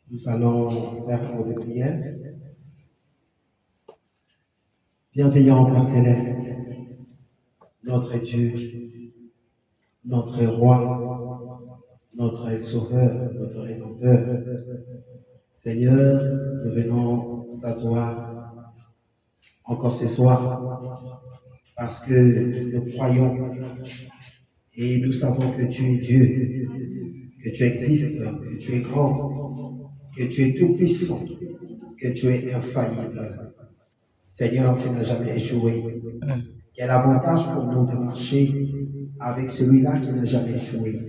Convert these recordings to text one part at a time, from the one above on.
Nous allons faire un mot de prière. Bienveillant Père Céleste, notre Dieu, notre Roi, notre Sauveur, notre Rédempteur. Seigneur, nous venons à toi encore ce soir parce que nous croyons et nous savons que tu es Dieu, que tu existes, que tu es grand, que tu es tout-puissant, que tu es infaillible. Seigneur, tu n'as jamais échoué. Quel avantage pour nous de marcher avec celui-là qui n'a jamais échoué,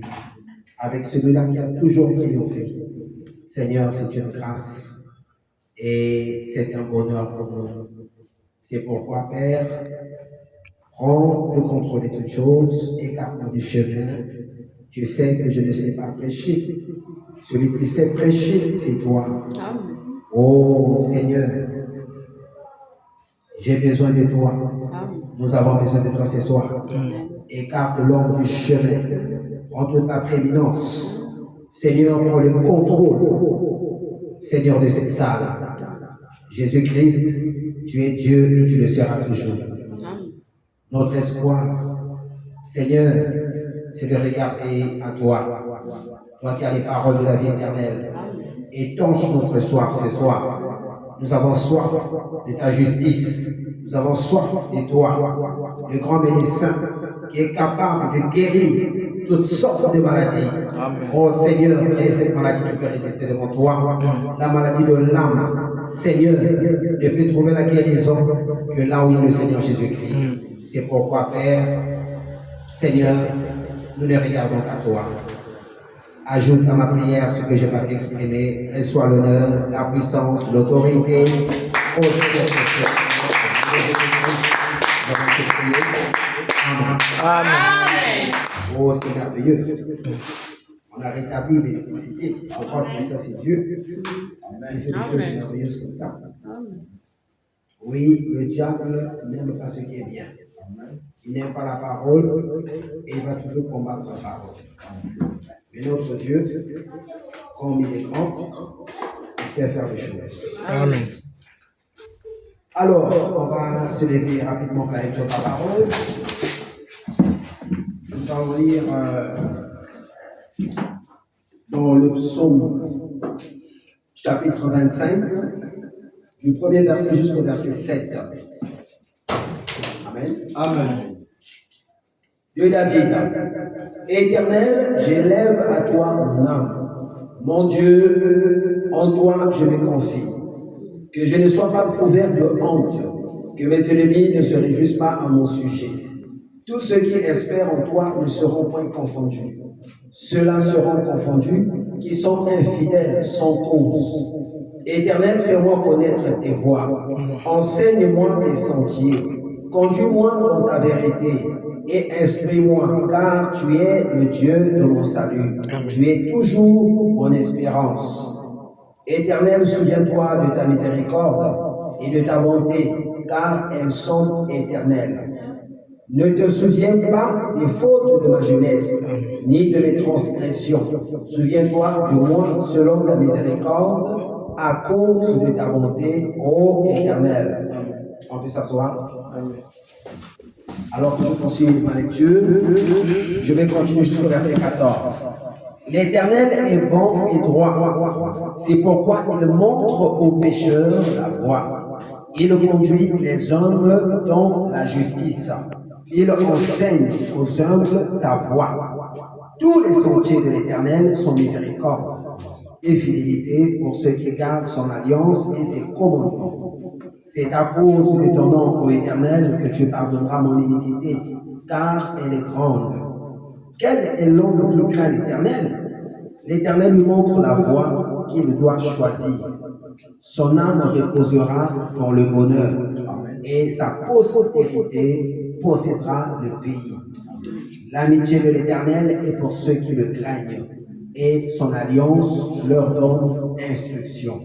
avec celui-là qui a toujours triomphé. Seigneur, c'est une grâce et c'est un bonheur pour nous. C'est pourquoi, Père, prends le contrôle de toutes choses, écarte-moi du chemin. Tu sais que je ne sais pas prêcher. Celui qui sait prêcher, c'est toi. Oh Seigneur, j'ai besoin de toi. Nous avons besoin de toi ce soir. Écarte l'ombre du chemin. Prends toute la prééminence. Seigneur, prends le contrôle. Seigneur de cette salle. Jésus-Christ, tu es Dieu et tu le seras toujours. Notre espoir, Seigneur, c'est de regarder à toi. Toi qui as les paroles de la vie éternelle. Étanche notre soif ce soir. Nous avons soif de ta justice. Nous avons soif de toi, le grand médecin qui est capable de guérir toutes sortes de maladies. Amen. Oh Seigneur, quelle est cette maladie qui peut résister devant toi? La maladie de l'âme. Seigneur, ne peut trouver la guérison que là où est le Seigneur Jésus-Christ. C'est pourquoi, Père, Seigneur, nous ne regardons qu'à toi. Ajoute à ma prière ce que je n'ai pas pu exprimer. Reçois l'honneur, la puissance, l'autorité. Au Amen. Oh, c'est merveilleux. On a rétabli l'électricité. On croit que ça, c'est Dieu. Il fait des choses merveilleuses comme ça. Oui, le diable n'aime pas ce qui est bien. Il n'aime pas la parole et il va toujours combattre la parole. Mais notre Dieu, comme il est grand, il sait faire des choses. Amen. Alors, on va se lever rapidement pour la lecture de la parole. Nous allons lire dans le psaume chapitre 25, du premier verset jusqu'au verset 7. Amen. Amen. De David. Éternel, j'élève à toi mon âme. Mon Dieu, en toi je me confie. Que je ne sois pas couvert de honte, que mes ennemis ne se réjouissent pas à mon sujet. Tous ceux qui espèrent en toi ne seront point confondus. Ceux-là seront confondus qui sont infidèles sans cause. Éternel, fais-moi connaître tes voies. Enseigne-moi tes sentiers. Conduis-moi dans ta vérité et instruis-moi, car tu es le Dieu de mon salut. Tu es toujours mon espérance. Éternel, souviens-toi de ta miséricorde et de ta bonté, car elles sont éternelles. Ne te souviens pas des fautes de ma jeunesse, ni de mes transgressions. Souviens-toi de moi selon ta miséricorde, à cause de ta bonté, ô Éternel. On peut s'asseoir. Alors que je continue ma lecture, je vais continuer jusqu'au verset 14. L'Éternel est bon et droit. C'est pourquoi il montre aux pécheurs la voie. Il conduit les humbles dans la justice. Il enseigne aux humbles sa voie. Tous les sentiers de l'Éternel sont miséricorde et fidélité pour ceux qui gardent son alliance et ses commandements. C'est à cause de ton nom, ô Éternel, que tu pardonneras mon iniquité, car elle est grande. Quel est l'homme qui craint l'Éternel? L'Éternel lui montre la voie qu'il doit choisir. Son âme reposera dans le bonheur, et sa postérité possédera le pays. L'amitié de l'Éternel est pour ceux qui le craignent, et son alliance leur donne instruction.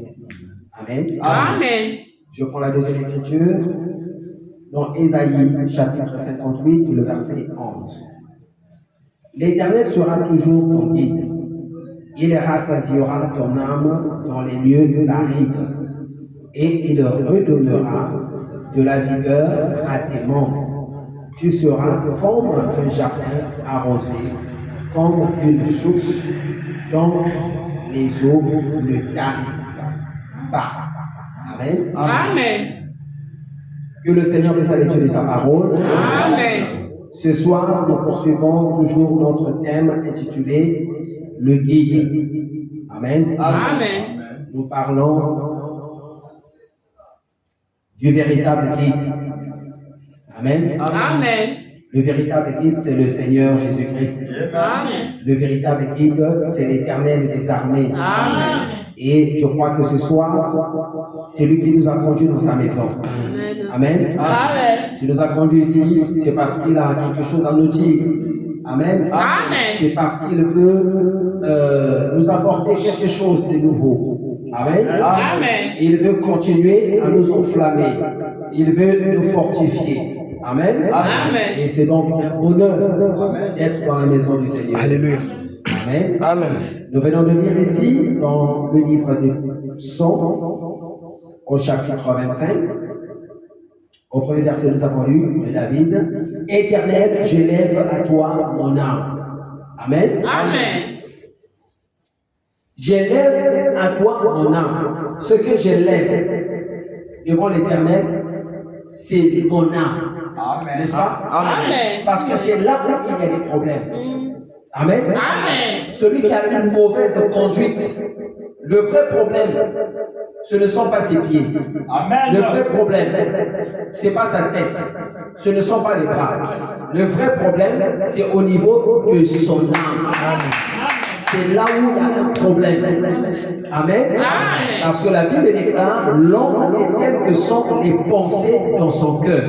Amen. Amen. Je prends la deuxième écriture dans Ésaïe chapitre 58, le verset 11. L'Éternel sera toujours ton guide. Il rassasiera ton âme dans les lieux arides et il redonnera de la vigueur à tes membres. Tu seras comme un jardin arrosé, comme une source dont les eaux ne tarissent pas. Amen. Amen. Que le Seigneur puisse aller de sa parole. Amen. Ce soir, nous poursuivons toujours notre thème intitulé Le guide. Amen. Amen. Nous parlons du véritable guide. Amen. Amen. Le véritable guide, c'est le Seigneur Jésus-Christ. Amen. Le véritable guide, c'est l'Éternel des armées. Amen. Et je crois que ce soir, c'est lui qui nous a conduits dans sa maison. Amen. Amen. S'il nous a conduits ici, c'est parce qu'il a quelque chose à nous dire. Amen. Amen. C'est parce qu'il veut nous apporter quelque chose de nouveau. Amen. Amen. Il veut continuer à nous enflammer. Il veut nous fortifier. Amen. Amen. Et c'est donc un bonheur d'être dans la maison du Seigneur. Alléluia. Amen. Amen. Nous venons de lire ici dans le livre des Psaumes, au chapitre 25. Au premier verset, nous avons lu de David. Éternel, j'élève à toi mon âme. Amen. Amen. J'élève à toi mon âme. Ce que j'élève devant l'Éternel, c'est mon âme. N'est-ce pas? Amen. Parce que c'est là où il y a des problèmes. Amen. Amen. Celui qui a une mauvaise conduite, le vrai problème, ce ne sont pas ses pieds. Amen. Le vrai problème, ce n'est pas sa tête. Ce ne sont pas les bras. Le vrai problème, c'est au niveau de son âme. C'est là où il y a un problème. Amen. Amen. Parce que la Bible déclare l'homme est tel que sont les pensées dans son cœur.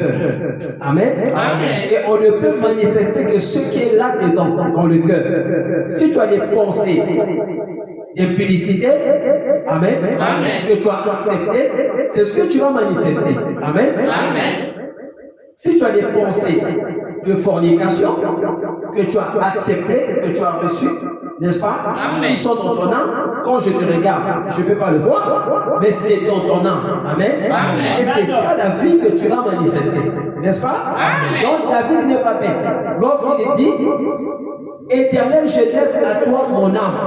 Amen. Amen. Et on ne peut manifester que ce qui est là-dedans, dans le cœur. Si tu as des pensées d'impudicité, amen, Amen. que tu as accepté, c'est ce que tu vas manifester. Amen. Amen. Si tu as des pensées de fornication que tu as acceptées, que tu as reçues, n'est-ce pas? Amen. Qui sont dans ton âme. Quand je te regarde, je ne peux pas le voir, mais c'est dans ton âme. Amen. Amen. Et c'est ça la vie que tu vas manifester. N'est-ce pas? Amen. Donc David n'est pas bête. Lorsqu'il dit, Éternel, je lève à toi mon âme.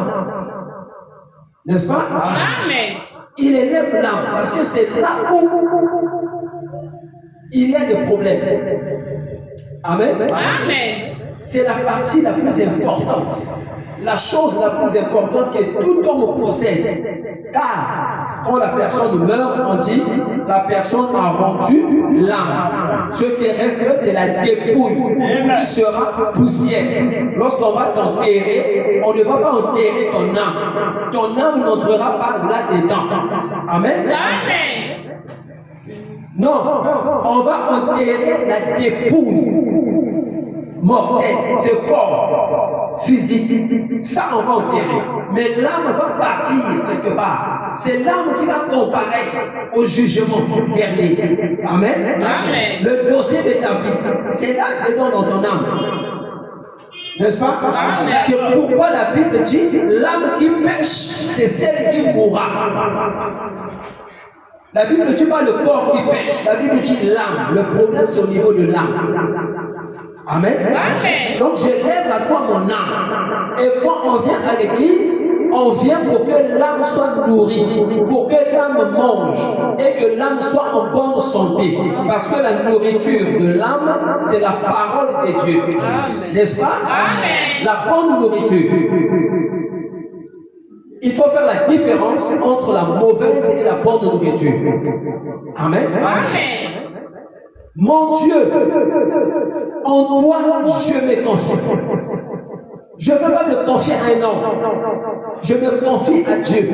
N'est-ce pas? Amen. Il élève l'âme parce que c'est là où il y a des problèmes. Amen. Amen. C'est la partie la plus importante. La chose la plus importante que tout homme possède. Car quand la personne meurt, on dit la personne a rendu l'âme. Ce qui reste, c'est la dépouille qui sera poussière. Lorsqu'on va t'enterrer, on ne va pas enterrer ton âme. Ton âme n'entrera pas là-dedans. Amen. Amen. Non, on va enterrer la dépouille mortelle, ce corps physique. Ça, on va enterrer. Mais l'âme va partir quelque part. C'est l'âme qui va comparaître au jugement dernier. Amen. Amen. Le dossier de ta vie, c'est là dedans dans ton âme. N'est-ce pas? Amen. C'est pourquoi la Bible dit l'âme qui pêche, c'est celle qui mourra. La Bible ne dit pas le corps qui pêche, la Bible dit l'âme. Le problème, c'est au niveau de l'âme. Amen. Amen. Donc, je lève à toi mon âme. Et quand on vient à l'église, on vient pour que l'âme soit nourrie, pour que l'âme mange et que l'âme soit en bonne santé. Parce que la nourriture de l'âme, c'est la parole de Dieu. Amen. N'est-ce pas? Amen. La bonne nourriture. Il faut faire la différence entre la mauvaise et la bonne nourriture. Amen. Amen. Mon Dieu, en toi je me confie. Je ne veux pas me confier à un homme. Je me confie à Dieu.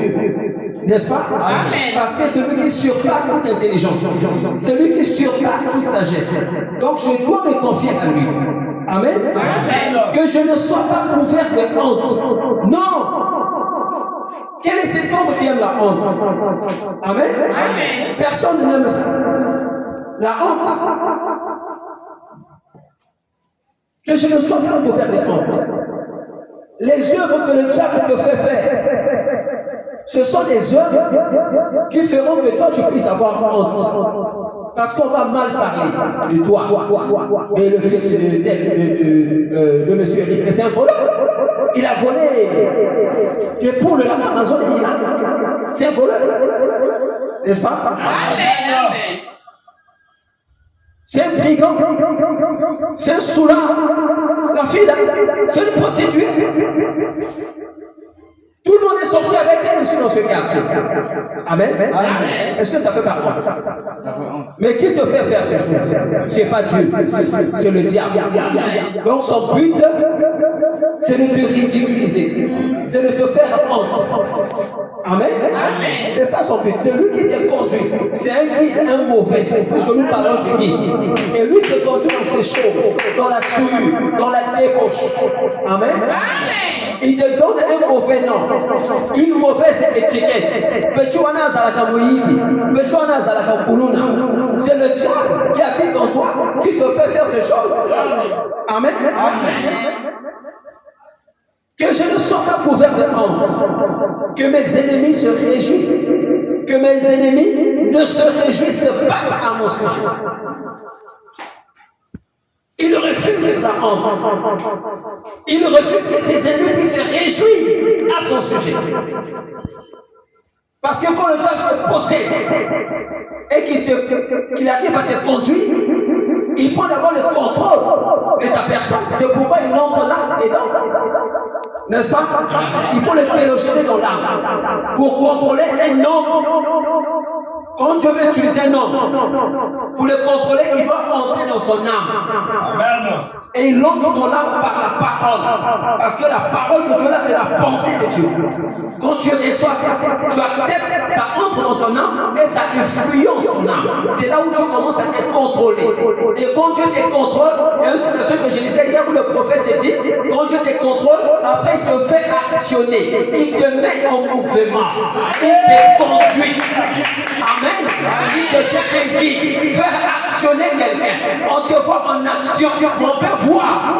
N'est-ce pas? Amen. Parce que c'est lui qui surpasse toute intelligence. C'est lui qui surpasse toute sagesse. Donc je dois me confier à lui. Amen. Amen. Que je ne sois pas couvert de honte. Non. Quel est cet homme qui aime la honte? Amen. Amen. Personne n'aime ça. La honte. Que je ne sois pas couvert de honte. Les œuvres que le diable te fait faire, ce sont des œuvres qui feront que toi tu puisses avoir honte. Parce qu'on va mal parler de toi. Mais le fils de monsieur Eric, c'est un voleur. Il a volé des poules là-bas, Amazon et Irak. C'est un voleur. N'est-ce pas? Amen. C'est un brigand. C'est un soulard. La fille là, c'est une prostituée. Tout le monde est sorti avec elle ici dans ce quartier. Amen. Est-ce que ça fait pas honte? Mais qui te fait faire ces choses? C'est pas Dieu, c'est le diable. Donc son but, c'est de te ridiculiser, c'est de te faire honte. Amen. C'est ça son but. C'est lui qui te conduit. C'est un guide, un mauvais, puisque nous parlons du guide. Et lui te conduit dans ces choses, dans la souillure, dans la débauche. Amen. Il te donne un mauvais nom, une mauvaise étiquette. C'est le diable qui habite en toi, qui te fait faire ces choses. Amen. Que je ne sois pas couvert de honte, que mes ennemis se réjouissent, que mes ennemis ne se réjouissent pas à mon sujet. Il refuse la honte. Il refuse que ses ennemis puissent se réjouir à son sujet. Parce que quand le diable te possède et qu'il arrive à te conduire, il prend d'abord le contrôle de ta personne. C'est pourquoi il entre là dedans. N'est-ce pas? Il faut le péloger dans l'âme pour contrôler un homme. Quand Dieu veut utiliser un homme pour le contrôler, il doit entrer dans son âme. Amen. Et il entre dans l'âme par la parole. Parce que la parole de Dieu là, c'est la pensée de Dieu. Quand tu reçois ça, tu acceptes, ça entre dans ton âme et ça influence ton âme. C'est là où tu commences à te contrôler. Et quand Dieu te contrôle, et c'est ce que je disais hier où le prophète te dit, quand Dieu te contrôle, après il te fait actionner. Il te met en mouvement. Il te conduit. Amen. Il devient un guide. Faire actionner quelqu'un. On te voit en action. On peut voir.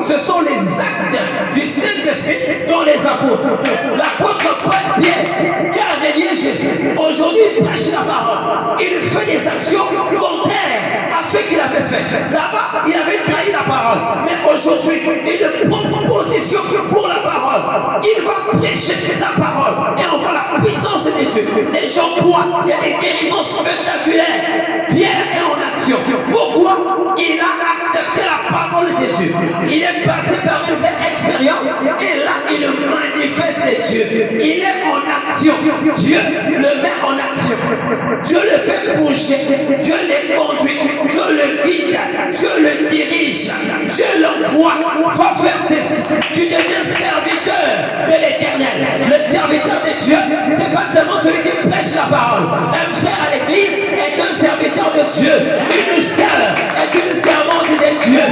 Ce sont les actes du Saint-Esprit dans les apôtres. L'apôtre Paul Pierre, qui a régné Jésus, aujourd'hui il prêche la parole. Il fait des actions contraires à ce qu'il avait fait. Là-bas, il avait trahi la parole. Mais aujourd'hui, il prend position pour la parole. Il va prêcher la parole. Et on voit la puissance de Dieu. Les gens croient. Il y a des guérisons spectaculaires. Pierre est en action. Pourquoi? Il a accepté la parole de Dieu. Il est passé par une vraie expérience. Et là, il manifeste Dieu. Il est en action. Dieu le met en action. Dieu le fait bouger. Dieu le conduit. Dieu le guide. Dieu le dirige. Dieu l'envoie. Va faire ceci. Tu deviens serviteur de l'Éternel. Le serviteur de Dieu, c'est pas seulement celui qui prêche la parole. Un frère à l'église est un serviteur de Dieu. Une sœur est une servante de Dieu.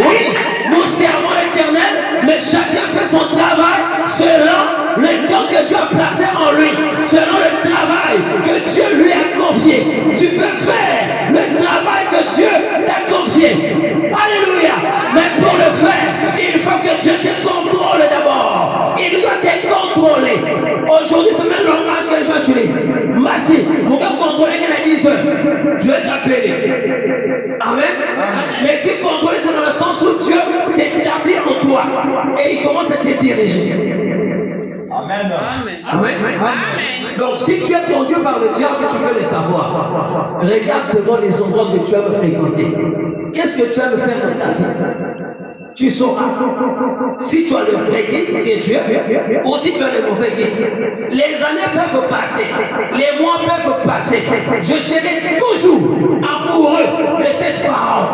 Oui, nous servons l'Éternel, mais chacun fait son travail selon le don que Dieu a placé en lui, selon le travail que Dieu lui a confié. Tu peux faire le travail que Dieu t'a confié. Alléluia. Mais pour le faire, il faut que Dieu te contrôle d'abord. Il doit te contrôler. Aujourd'hui, c'est le même langage que les gens utilisent. Massi, vous pouvez contrôler qu'il a 10 heures. Dieu t'appelle. Amen. Mais si contrôler, c'est dans le sens où Dieu s'est établi en toi. Et il commence à te diriger. Amen. Amen. Amen. Donc si tu es conduit par le diable, tu peux le savoir. Regarde selon les endroits que tu aimes fréquenter. Qu'est-ce que tu aimes faire dans ta vie? Tu sauras si tu as le vrai guide qui est Dieu ou si tu as le mauvais guide. Les années peuvent passer, les mois peuvent passer. Je serai toujours amoureux de cette parole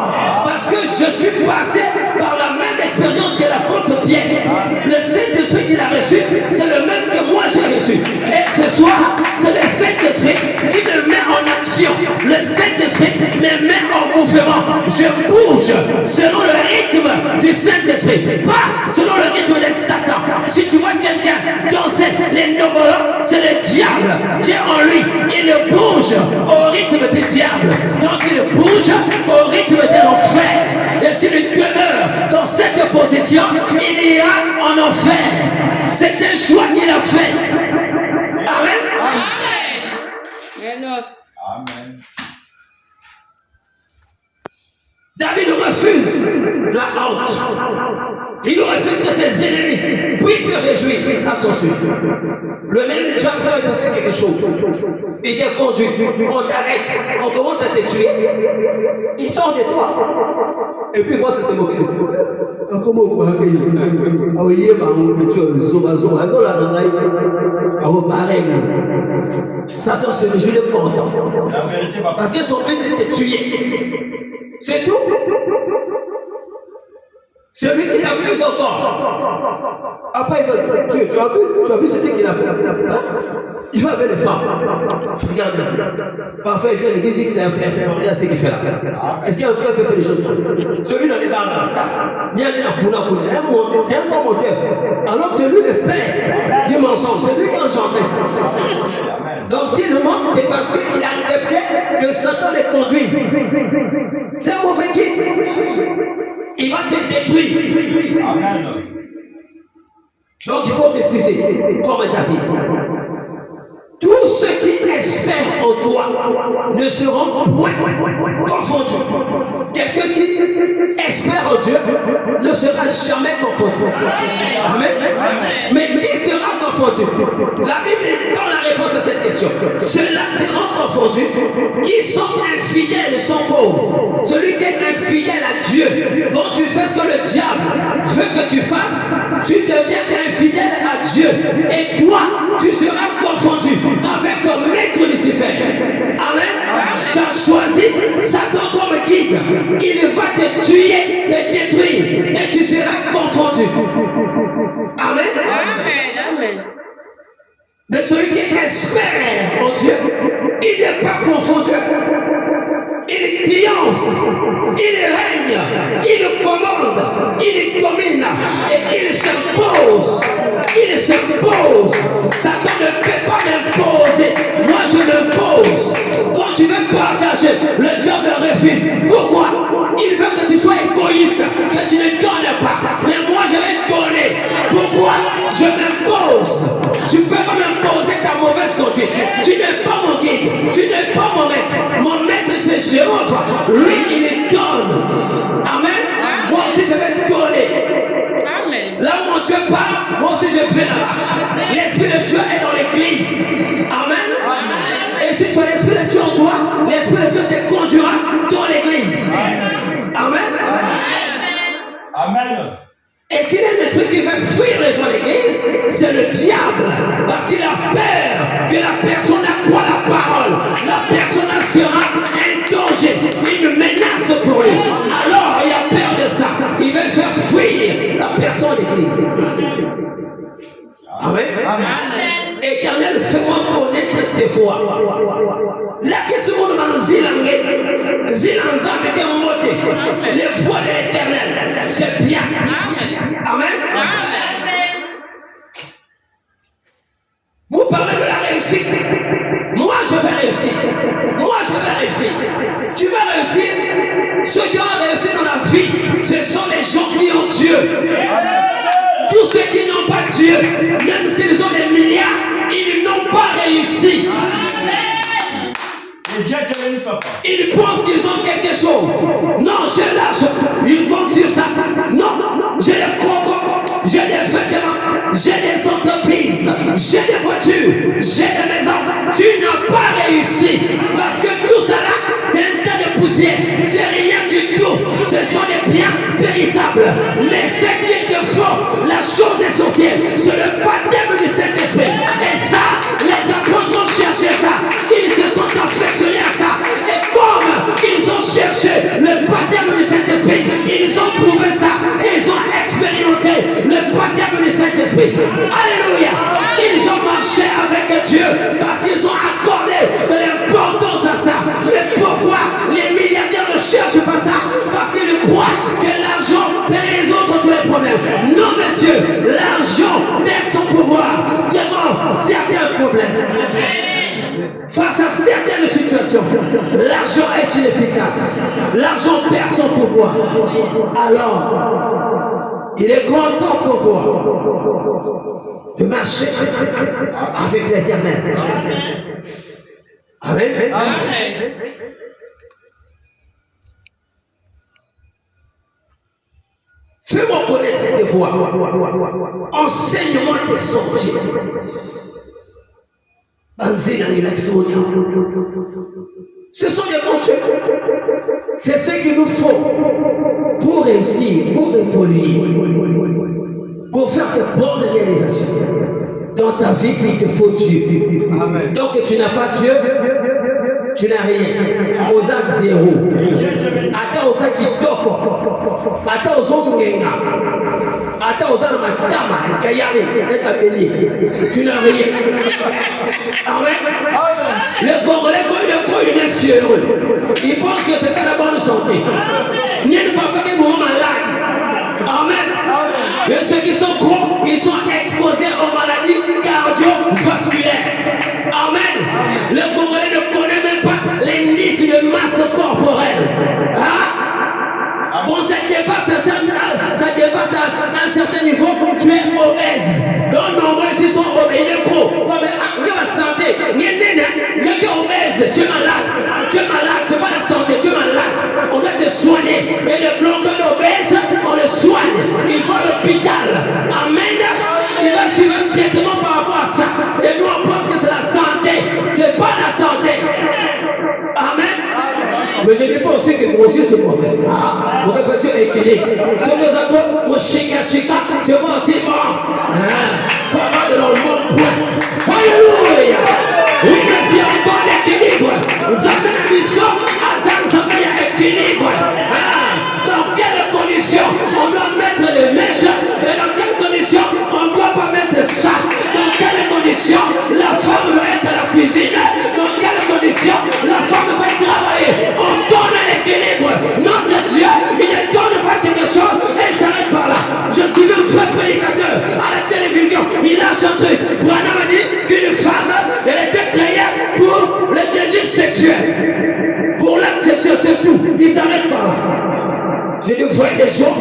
parce que je suis passé par la même expérience que l'apôtre Pierre. Le Saint-Esprit qu'il a reçu, c'est le même que moi j'ai reçu. Et ce soir, c'est le Saint-Esprit qui me met en action. Le Saint-Esprit me met en mouvement. Je bouge selon le rythme du Saint-Esprit, pas selon le rythme de Satan. Si tu vois quelqu'un danser les nomolos, c'est le diable qui est en lui. Il bouge au rythme du diable. Donc il bouge au rythme de l'enfer. Et s'il demeure dans cette position, il ira en enfer. faire. C'est un choix qu'il a fait. Amen. Amen. David refuse la honte. Il refuse que ses ennemis puissent se réjouir à son sujet. Le même diable peut faire quelque chose. Il te conduit, on t'arrête, on commence à te tuer. Il sort de toi. Et puis, moi, ça se moquer de toi. Comment on va réagir? Ah oui, Satan se réjouit de content. Parce que son but, c'est de tuer. C'est tout. Celui qui t'a plus encore. Après, tu as vu c'est ce qu'il a fait. Hein? Il joue avec les femmes. Regardez. Parfois, il vient de dire que c'est un frère. Regarde ce qu'il fait là. Est-ce qu'un frère peut faire des choses comme ça? Celui dans les barres, il y a des enfants, c'est un bon moteur. Alors, celui de père du mensonge, celui qui engendre ça. Donc, si le monde, c'est parce qu'il a accepté que Satan les conduise. C'est un mauvais guide. Il va te détruire. Amen. Donc il faut refuser, comme David. Tous ceux qui espèrent en toi ne seront point confondus. Quelqu'un qui espère en Dieu ne sera jamais confondu. Amen. Mais qui sera confondu? La Bible donne la réponse à cette question. Ceux-là seront confondus qui sont infidèles et sont pauvres. Celui qui est infidèle à Dieu, dont tu fais ce que le diable veut que tu fasses, tu deviens infidèle à Dieu. Et toi, tu seras confondu avec ton maître Lucifer. Amen. Tu as choisi Satan comme guide. Il va te tuer, te détruire, et tu seras confondu. Amen. Mais celui qui espère en Dieu, il n'est pas confondu. Il triomphe, il règne, il commande, il domine et il s'impose. Il s'impose. Satan ne peut pas m'imposer. Moi je m'impose. Quand tu veux partager, le diable refuse. Pourquoi? Il veut que tu sois égoïste, que tu ne donnes pas. Mais moi je vais donner. Pourquoi? Je m'impose. Tu ne peux pas m'imposer ta mauvaise conduite. Tu n'es pas mon guide. Tu n'es pas mon maître. Mon maître c'est Jéhovah. Lui il donne. Amen. Moi aussi je vais donner. Amen. Là où mon Dieu part, moi aussi je vais là-bas. L'Esprit de Dieu est dans l'église. Amen. Et si tu as l'Esprit de Dieu en toi, l'Esprit de Dieu te conduira dans l'église. Amen. Amen. Et s'il y a un esprit qui veut fuir les gens de l'église, c'est le diable. Parce qu'il a peur que la personne accroît la parole. La personne sera un danger, une menace pour lui. Alors il a peur de ça. Il veut faire fuir la personne de l'église. Amen. Éternel, fais-moi connaître tes voies. Là, qu'est-ce que monde m'a zilangé? Zilanza avec un moté. Les voies de l'éternel, c'est bien. Amen. Vous parlez de la réussite. Moi, je vais réussir. Moi, je vais réussir. Tu vas réussir. Ceux qui ont réussi dans la vie, ce sont les gens qui ont Dieu. Tous ceux qui n'ont pas Dieu, même s'ils ont des milliards, ils n'ont pas réussi. Ils pensent qu'ils ont quelque chose. Non, j'ai l'argent. Ils comptent sur ça. Non, j'ai des crocos, j'ai des vêtements, j'ai des entreprises, j'ai des voitures, j'ai des maisons. Tu n'as pas réussi. Parce que tout ça là, c'est un tas de poussière. C'est rien du tout. Ce sont des biens périssables. Mais ce qu'il te faut, la chose essentielle, c'est le baptême du Saint-Esprit. Et ça, les apôtres ont cherché ça. Ils se sont affectionnés à ça. Et comme ils ont cherché le baptême du Saint-Esprit, ils ont trouvé ça. Ils ont expérimenté le baptême du Saint-Esprit. Alléluia. Ils ont marché avec Dieu parce qu'ils ont accordé de l'importance à ça. Mais pourquoi les milliardaires ne cherchent pas ça? Parce qu'ils croient que l'argent peut résoudre tous les problèmes. Non, monsieur, l'argent perd son pouvoir devant certains problèmes. Face à certaines situations, l'argent est inefficace. L'argent perd son pouvoir. Alors, Il est grand temps pour toi de marcher avec l'Éternel. Amen. Amen. Fais-moi connaître tes voies. Enseigne-moi tes sentiers. Ce sont des bons chemins. C'est ce qu'il nous faut pour réussir, pour évoluer, pour faire de bonnes réalisations. Dans ta vie, il te faut Dieu. Amen. Donc tu n'as pas Dieu, tu n'as rien. Aux actes zéro. Attends aux actes qui toko. Attends aux autres ngenga. Attends aux autres matama. Kayari, être béni. Tu n'as rien. Amen. Le Congolais, il est fier. Il pense que c'est ça la bonne santé. N'y a pas fait que vous malade. Amen. Et ceux qui sont gros, ils sont exposés aux maladies cardiovasculaires. Amen. Le Congolais ne connaît même pas l'indice de masse corporelle. Bon, ça dépasse à un certain niveau, tu es obèse. Donc, normalement, ils sont obèses. Il est gros. Mais la santé, il est obèse. Tu es malade. Tu es malade. Ce n'est pas la santé. Tu es malade. On doit te soigner. Et les blancs obèses, on les soigne. Il faut à l'hôpital. Amen. Il va suivre un traitement par rapport à ça. Et nous, on pense que c'est la santé. Ce n'est pas la santé. Amen. Mais je ne dis pas aussi que grossir c'est mauvais. On a fait un équilibre. Ce que nous avons, mon chica, c'est moi aussi bon. Il faut avoir de le bon point. Alléluia. Oui, mais si on donne l'équilibre, nous avons la mission à un équilibre. Dans quelles conditions on doit mettre les mèches et dans quelles conditions on ne doit pas mettre ça. Dans quelles conditions la femme doit être à la cuisine. Dans quelles conditions la femme doit travailler. On donne l'équilibre. Notre Dieu, il ne donne pas quelque chose et il s'arrête par là. Je suis un frère prédicateur à la télévision. Il a chanté. Branham a dit qu'une femme, elle était créée pour le désir sexuel. Pour l'acte sexuel, c'est tout. Il s'arrête par là. J'ai dû voir des gens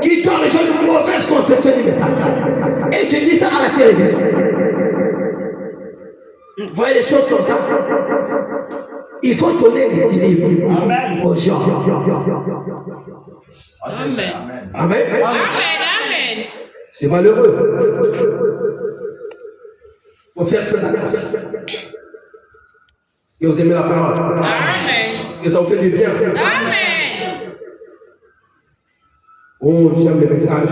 qui donnent des gens de mauvaise conception du message. Et tu dis ça à la télévision. Vous voyez des choses comme ça? Il faut donner l'équilibre aux gens. Amen. Amen. Amen. C'est malheureux. Il faut faire très attention. Est-ce que vous aimez la parole? Amen. Est-ce que ça vous fait du bien? Amen. Oh, j'aime le message.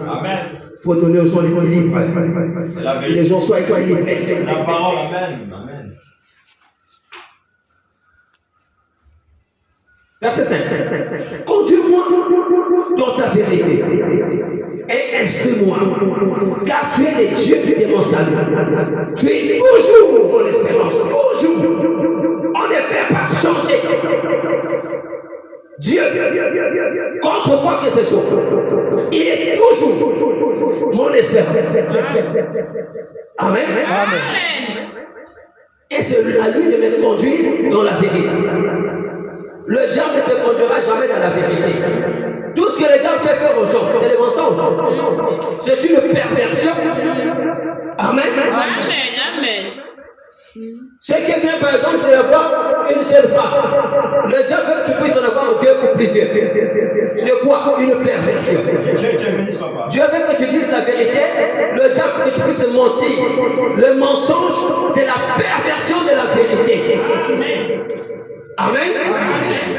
Amen. Il faut donner aux gens l'équilibre. Que les gens soient équilibrés. La parole, amen. Amen. Verset 5. Conduis-moi dans ta vérité et instruis-moi, car tu es le Dieu de mon salut. Tu es toujours mon espérance, toujours. On ne peut pas changer. Dieu, contre quoi que ce soit, il est toujours mon espérance. Amen. Amen. Et c'est à lui de me conduire dans la vérité. Le diable ne te conduira jamais dans la vérité. Tout ce que le diable fait faire aux gens, c'est des mensonges. C'est une perversion. Amen. Amen. Ce qui est bien, par exemple, c'est d'avoir une seule femme. Le diable veut que tu puisses en avoir deux ou plusieurs. C'est quoi? Une perversion. Dieu veut que tu dises la vérité. Le diable veut que tu puisses mentir. Le mensonge, c'est la perversion de la vérité. Amen.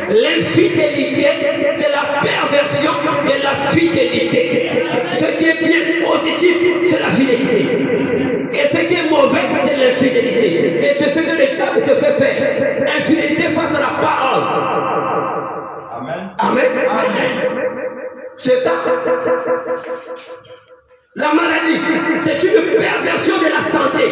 L'infidélité, c'est la perversion de la fidélité. Ce qui est bien positif, c'est la fidélité. Et ce qui est mauvais, c'est l'infidélité. Et c'est ce que le diable te fait faire. Infidélité face à la parole. Amen. Amen. C'est ça. La maladie, c'est une perversion de la santé.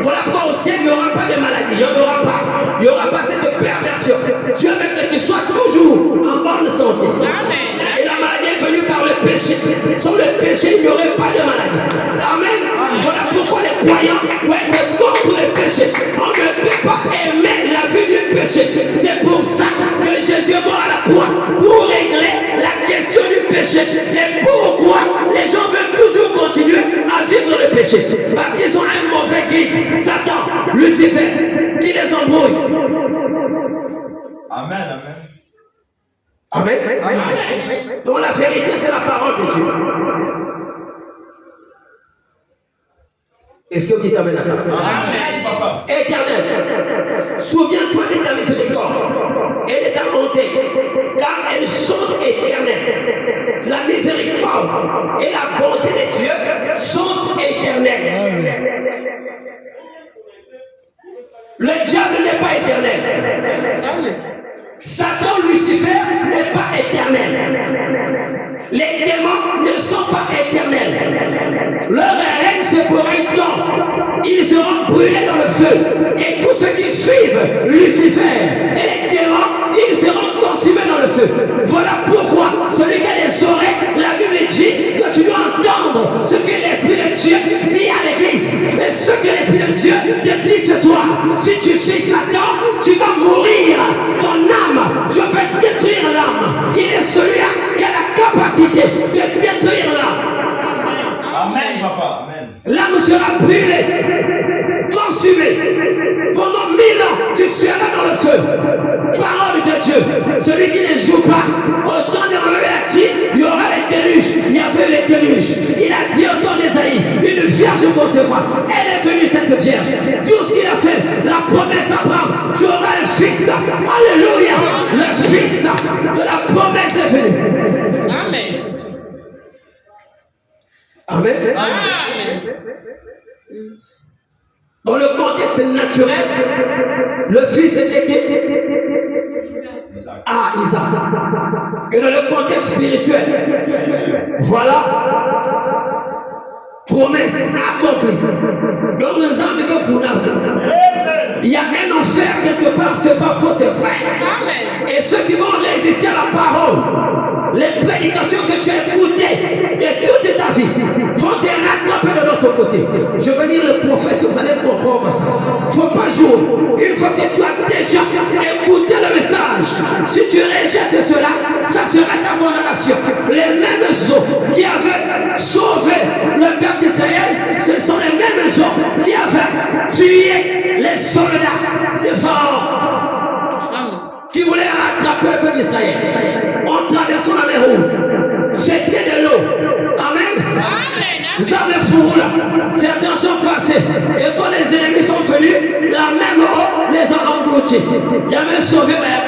Voilà pourquoi au ciel, il n'y aura pas de maladie. Il n'y en aura pas. Il n'y aura pas cette perversion. Dieu veut que tu sois toujours en bonne santé. Amen. Et la maladie est venue par le péché. Sans le péché, il n'y aurait pas de maladie. Amen. Voilà pourquoi les croyants doivent être contre le péché. On ne peut pas aimer la vie du péché. C'est pour ça que Jésus est mort à la croix. Pour régler la question du péché. Et pour Lucifer, qui les embrouille. Amen, amen. Amen. Donc la vérité, c'est la parole de Dieu. Est-ce que vous dites amen à ça? Amen, papa. Éternel, souviens-toi de ta miséricorde et de ta bonté, car elles sont éternelles. La miséricorde et la bonté de Dieu sont éternelles. Le diable n'est pas éternel. Satan, Lucifer n'est pas éternel. Les démons ne sont pas éternels. Leur règne, c'est pour un temps. Ils seront brûlés dans le feu. Et tous ceux qui suivent Lucifer et les démons, ils seront consumés dans le feu. Voilà pourquoi celui qui a les oreilles, la Bible dit que tu dois entendre ce que l'Esprit de Dieu dit à l'Église. Et ce que l'Esprit de Dieu te dit ce soir. Si tu suis Satan, tu vas mourir. Ton âme, Dieu peut détruire l'âme. Il est celui-là qui a la capacité de détruire l'âme. Amen, papa. Amen. L'âme sera brûlée, consumée. Pendant 1000 ans, tu seras dans le feu. Parole de Dieu. Celui qui ne joue pas, au temps de Noé a dit, il y aura les déluges. Il y avait les déluges. Il a dit au temps d'Ésaïe, une vierge concevra. Elle est venue, cette vierge. Tout ce qu'il a fait, la promesse d'Abraham, tu auras le fils. Alléluia. Le fils de la promesse est venu. Amen. Amen. Amen. Dans le contexte naturel, le fils était qui? Isaac. Ah, Isaac. Et dans le contexte spirituel, voilà, promesse accomplie. Donc nous avons que vous n'avez. Il y a un enfer quelque part, c'est pas faux, c'est vrai. Amen. Et ceux qui vont résister à la parole, les prédications que tu as écoutées de toute ta vie, vont te rattraper de l'autre côté. Je veux dire le prophète, vous allez comprendre ça. Il ne faut pas jouer. Une fois que tu as déjà écouté le message, si tu rejettes cela, ça sera ta condamnation. Les mêmes eaux qui avaient sauvé le peuple d'Israël, ce sont les mêmes eaux qui avaient tué les soldats de Pharaon, Amen. qui voulaient rattraper le peuple d'Israël en traversant la mer Rouge. C'était de l'eau. Amen. Amen. Ça me fout là. Certains sont passés. Et quand les ennemis sont venus, la même eau les a engloutis. Il y avait sauvé, mais la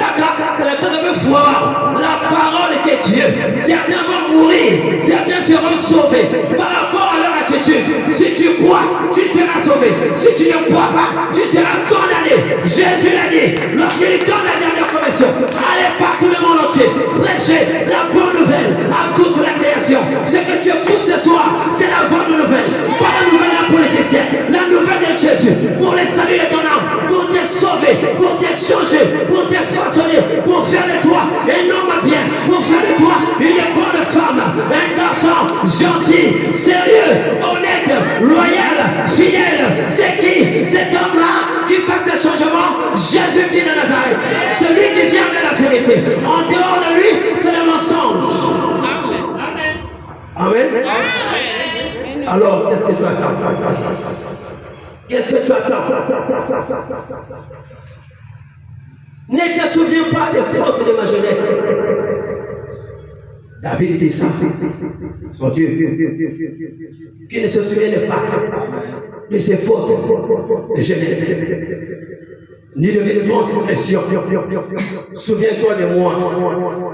parole était Dieu. Certains vont mourir. Certains seront sauvés. Par rapport à leur attitude. Si tu crois, tu seras sauvé. Si tu ne crois pas, tu seras condamné. Jésus l'a dit. Lorsqu'il donne la dernière commission, allez partout le monde entier. Prêchez la bonne nouvelle à toute la création. Ce que tu écoutes ce soir, c'est la bonne nouvelle. Pas la nouvelle d'un politicien. La nouvelle de Jésus. Pour les saluer de ton âme. Pour te sauver. Pour te changer. Pour te façonner. Pour faire de toi un homme bien. Pour faire de toi une bonne femme. Un garçon gentil, sérieux, honnête, loyal, fidèle. C'est qui? Cet homme-là qui fait ce changement. Jésus qui est de Nazareth. Celui qui vient de la vérité. En dehors de lui, c'est le mensonge. Amen. Amen. Alors, qu'est-ce que tu attends? Qu'est-ce que tu attends? Ne te souviens pas des fautes de ma jeunesse. David dit ça. Son Dieu. Qui ne se souvienne pas de ses fautes de jeunesse. Ni de mes transgressions. Souviens-toi de moi,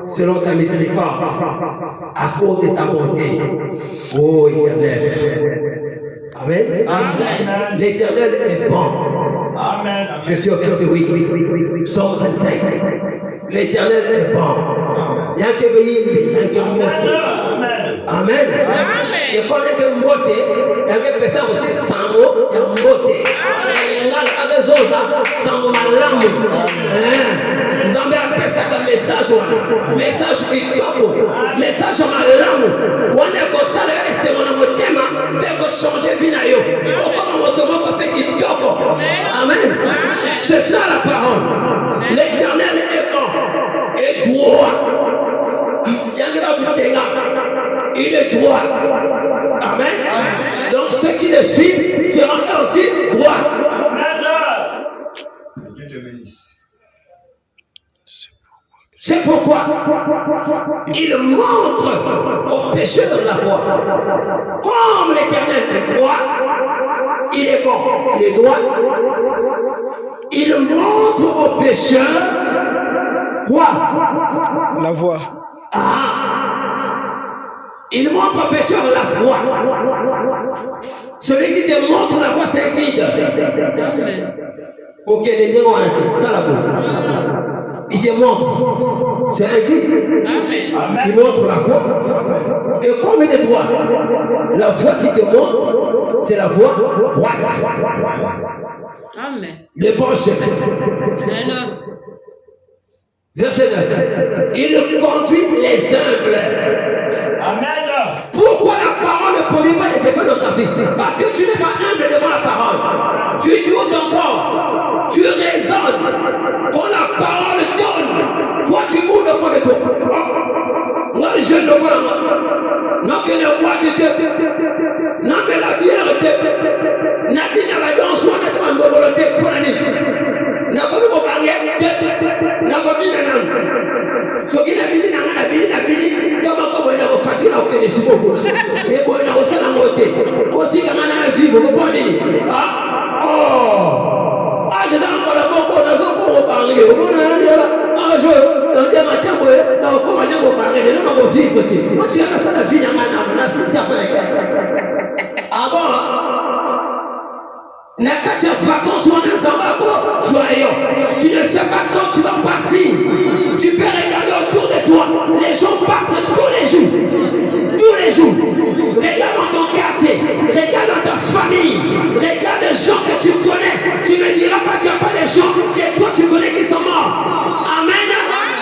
selon ta miséricorde, à cause de ta bonté. Oh Éternel. Amen. Amen. L'Éternel est bon. Amen. Je suis au verset 8, Psaume 25. L'Éternel est bon. Il y a un qui veille, il y a un qui monte. Amen. Et quand il y a un mote, il y a un personne aussi sans mot, il y a un mote. Il y a des choses sans mot, langue. Vous avez appelé ça comme message. Message kitoko. Message ma langue. On est comme ça, c'est mon thème. Il faut changer vie na yo. Amen. C'est ça la parole. L'Éternel est bon et droit. Il est droit. Amen. Donc ceux qui le suivent seront aussi droits. le bénisse. C'est pourquoi il montre aux pécheurs la voie. Comme l'Éternel est droit, il est bon, il est droit. Il montre aux pécheurs quoi? La voie. Ah, il montre aux pécheurs la voie. Celui qui te montre la voie, c'est un guide. Amen. Ok, les gens ont ça la voie. Il te montre. C'est un guide. Amen. Amen. Il montre la voie. Et comme il est droit, la voie qui te montre, c'est la voie droite. Amen. Le bon chemin. Amen. Verset 9. Il conduit les humbles. Amen. Pourquoi la parole ne produit pas des effets dans ta vie? Parce que tu n'es pas humble devant la parole. Tu doutes encore. Tu raisonnes. Quand la parole donne, toi tu mourres au fond de toi. Moi je ne vois pas. Non que le roi de Dieu. Non que la bière de n'a pas de la danse, soit de la volonté pour la nuit. N'a pas de baguette. N'a pas de nan. Ce qui n'a pas de comment on a fatigué au Québec, c'est beaucoup. Et on a aussi la moitié. Aussi, quand on a vivre, vous pouvez dire, ah, oh, ah, j'ai encore la mort, on a pour parler. On a un jour, un matin, on va parler, on va vivre. Moi, tu as ça la vie, on a si tu as pas la guerre. Ah bon, Nakatia vacances ou en soyons. Tu ne sais pas quand tu vas partir. Tu peux regarder autour de toi. Les gens partent tous les jours. Tous les jours. Regarde dans ton quartier. Regarde dans ta famille. Regarde les gens que tu connais. Tu ne me diras pas qu'il n'y a pas des gens que toi tu connais qui sont morts. Amen.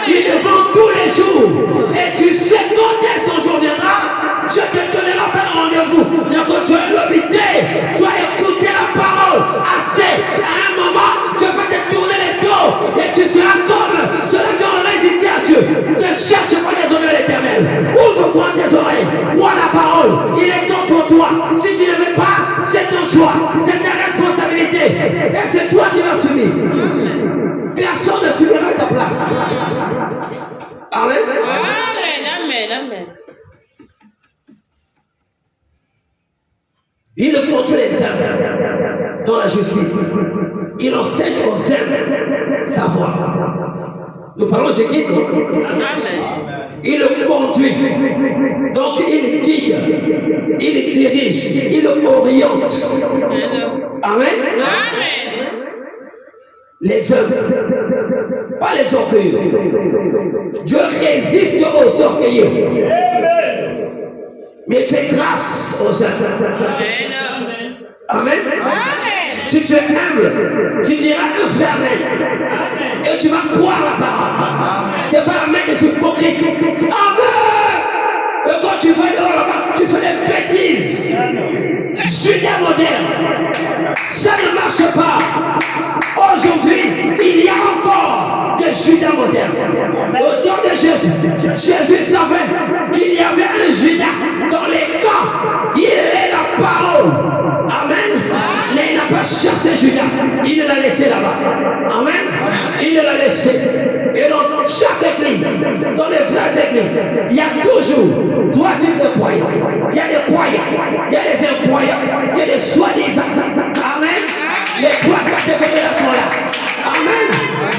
Ils le font tous les jours. Et tu sais quand est-ce qu'un jour viendra. Dieu te donnera pas un rendez-vous. Donc tu as l'obité. Tu as écouté la parole assez. À un moment, Dieu peut te tourner les dos. Et tu seras comme ceux qui ont résisté à Dieu. Ne cherche pas des honneurs l'éternel. Ouvre grand tes oreilles. Vois la parole. Il est temps pour toi. Si tu ne veux pas, c'est ton choix. C'est ta responsabilité. Et c'est toi qui vas subir. Personne ne subira ta place. Amen. Amen. Amen. Amen. Il conduit les hommes dans la justice. Il enseigne aux hommes sa voie. Nous parlons du guide. Amen. Il conduit. Donc il guide. Il dirige. Il oriente. Amen. Amen. Les hommes. Pas les orgueilleux. Dieu résiste aux orgueilleux. Mais il fait grâce aux hommes. Amen. Amen. Amen. Si tu es humble, tu diras un frère Amen. Et tu vas croire la parole. C'est pas la main des hypocrites. Amen. Et quand tu vas dehors là-bas, tu fais des bêtises. Judas moderne. Ça ne marche pas. Aujourd'hui, il y a encore des Judas modernes. Au temps de Jésus, Jésus savait qu'il y avait un Judas dans les camps. Il est la parole. Amen. Mais il n'a pas chassé Judas. Il l'a laissé là-bas. Amen. Il l'a laissé. Et dans chaque église, dans les vraies églises, il y a toujours trois types de croyants. Il y a des croyants, il y a des incroyants, il y a des soi-disant. Amen. Les trois catégories sont là. Amen.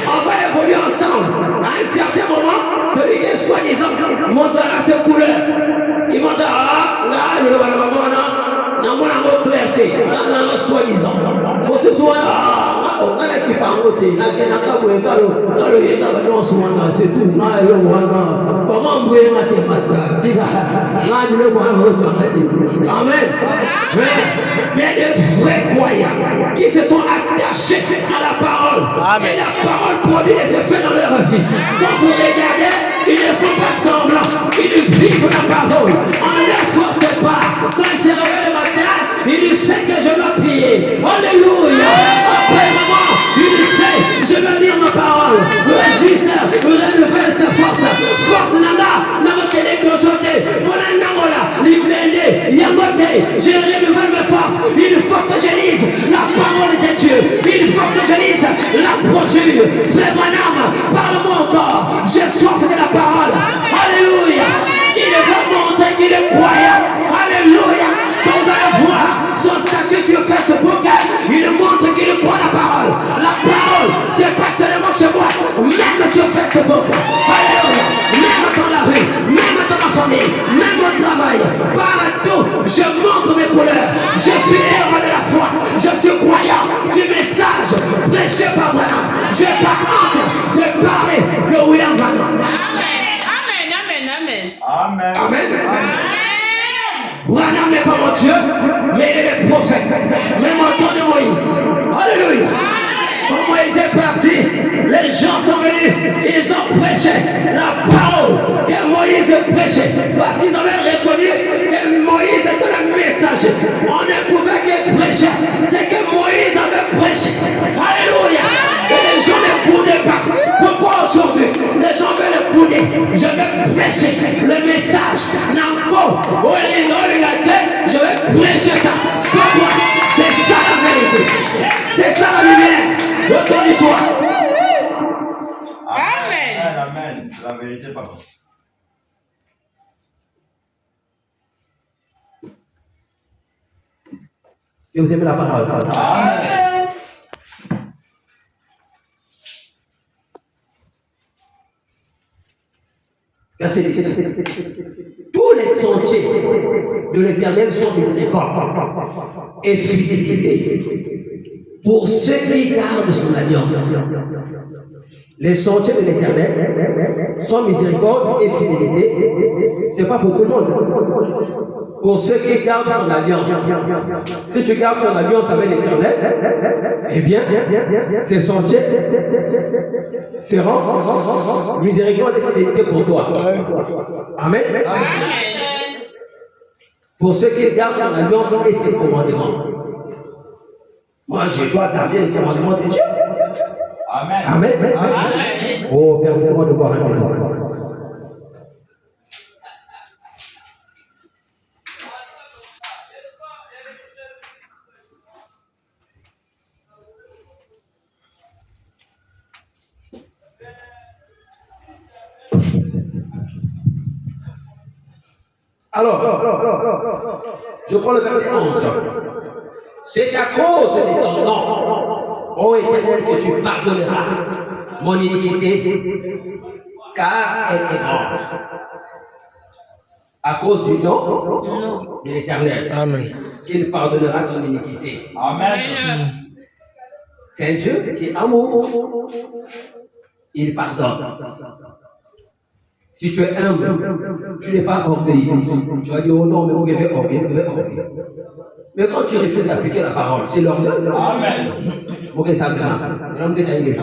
On va évoluer ensemble. À un certain moment, celui qui est soi-disant montrera ses couleurs. Il montrera, là, il va la dans mon amour clarté, dans un soi-disant. Pour ce soir, on a qui parle au thé, on a qui n'a pas boire, quand le yéga va dans ce moment, c'est tout. Comment bouiller ma tête, ma soeur? Tu vas, là, il est bon, Amen. Mais des vrais croyants qui se sont attachés à la parole. Amen. Et la parole produit des effets dans leur vie. Quand vous regardez, ils ne font pas semblant, ils vivent la parole. On ne les force pas. Quand ils se réveillent le matin, ils savent que je dois prier. Alléluia. Après maman, ils savent, je veux dire ma parole. Résiste, renouvelle ses forces. Force nana, n'a pas qu'elle est conjotée. Je renouvelle mes forces. Il faut que je lise la parole de Dieu. Il faut que je lise la brochure. prêchaient la parole que Moïse prêchait. Parce qu'ils avaient reconnu que Moïse était le messager. On ne pouvait que prêcher ce que Moïse avait prêché. Alléluia. Et les gens ne boudaient pas. Pourquoi aujourd'hui les gens veulent bouder? Je vais prêcher le message. Nanko, je vais prêcher ça. Pourquoi? C'est ça la vérité. C'est ça la lumière. Autour du soir. Amen. Amen. La vérité, papa. Et vous aimez la parole. Amen. Verset 10. Tous les sentiers de l'Éternel sont miséricorde et fidélité pour ceux qui gardent son alliance. Les sentiers de l'Éternel sont miséricorde et fidélité. Ce n'est pas pour tout le monde. Pour ceux qui gardent son alliance. Si tu gardes ton alliance avec l'Éternel, eh bien, ces sentiers seront miséricorde et fidélité pour toi. Amen. Pour ceux qui gardent son alliance et ses commandements. Moi, je dois garder les commandements de Dieu. Amen. Amen. Oh, permettez-moi de boire un peu d'eau. Alors, je prends le verset 11. C'est à cause de ton nom, ô Éternel, que tu pardonneras mon iniquité, car elle est grande. À cause du nom de l'Éternel, Amen. qu'il pardonnera ton iniquité. Amen. C'est un Dieu qui est amour. Il pardonne. Si tu es humble, tu n'es pas orgueilleux. Tu vas dire, oh non, mais vous devez orgueilleux, Mais quand tu refuses d'appliquer la parole, c'est l'orgueil. Amen. Vous savez ça, vous savez ça.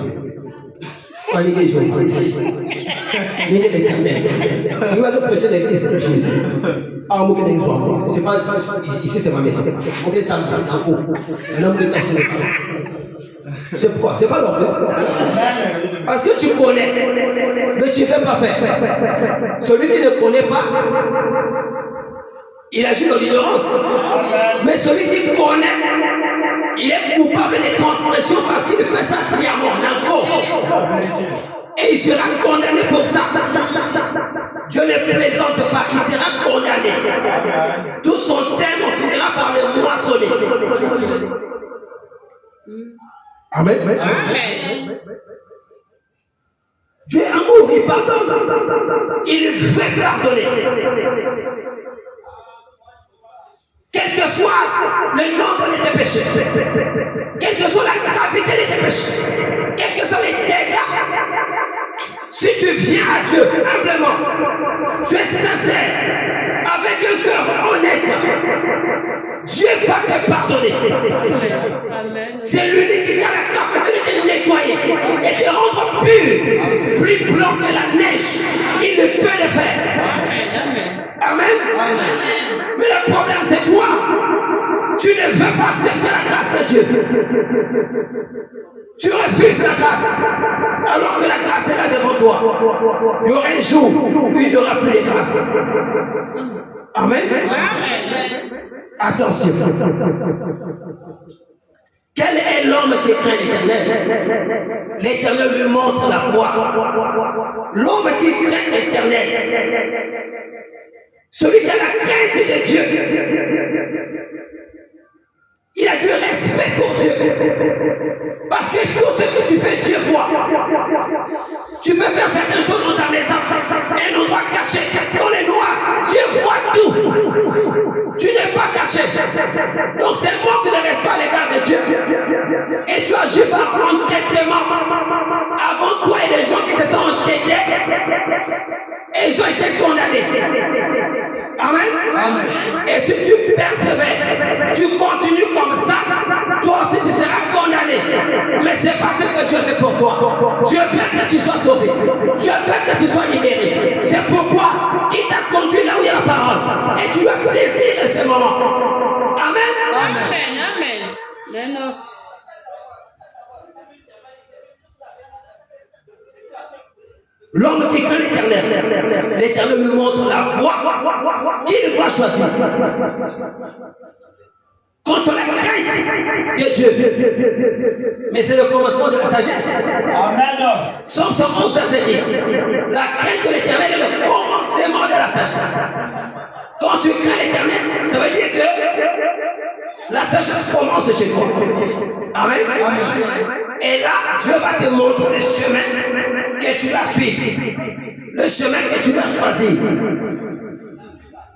Vous allez les gens, vous allez l'Éternel. Vous allez prêcher l'église de Jésus. Ah, vous allez les gens. C'est pas ici, c'est ma maison. Vous allez ça, un coup. L'homme de casser les femmes. C'est pourquoi? C'est pas l'orgueil. Parce que tu connais, mais tu ne fais pas faire. Celui qui ne connaît pas, il agit dans l'ignorance. Mais celui qui connaît, il est coupable des transgressions parce qu'il fait ça sciemment, encore. Et il sera condamné pour ça. Dieu ne plaisante pas, il sera condamné. Tout son sème, on finira par le moissonner. Amen. Amen. Dieu est amour, il pardonne. Il fait pardonner. Quel que soit le nombre de tes péchés, quelle que soit la gravité de tes péchés, quels que soient les dégâts, si tu viens à Dieu humblement, tu es sincère, avec un cœur honnête, Dieu va te pardonner. C'est l'unique qui a la capacité de te nettoyer et de te rendre pur, plus blanc que la neige. Il ne peut le faire. Amen. Mais le problème, c'est toi. Tu ne veux pas accepter la grâce de Dieu. Tu refuses la grâce, alors que la grâce est là devant toi. Il y aura un jour où il n'y aura plus de grâce. Amen. Attention. Quel est l'homme qui craint l'Éternel? L'Éternel lui montre la voie. L'homme qui craint l'Éternel, celui qui a la crainte de Dieu, il a du respect pour Dieu. Parce que tout ce que tu fais, Dieu voit. Tu peux faire certaines choses dans ta maison, un endroit caché, dans les noirs, Dieu voit tout. Tu n'es pas caché. Donc c'est manque de respect à l'égard de Dieu. Et tu agis par entêtement. Avant toi, il y a des gens qui se sont entêtés et ils ont été condamnés. Amen. Et si tu persévères, tu continues comme ça, toi aussi tu seras condamné. Mais c'est pas ce que Dieu fait pour toi. Dieu veut que tu sois sauvé. Dieu veut que tu sois libéré. C'est pourquoi il t'a conduit là où il y a la parole. Et tu dois saisir de ce moment. Amen. Amen. Amen. L'homme qui craint l'Éternel, l'Éternel lui montre la voie qu'il doit choisir. Quand tu as la crainte de Dieu, mais c'est le commencement de la sagesse. Amen. Psaume 111, verset 10. La crainte de l'Éternel est le commencement de la sagesse. Quand tu crains l'Éternel, ça veut dire que la sagesse commence chez toi. Amen. Et là, Dieu va te montrer le chemin que tu dois suivre. Le chemin que tu dois choisir.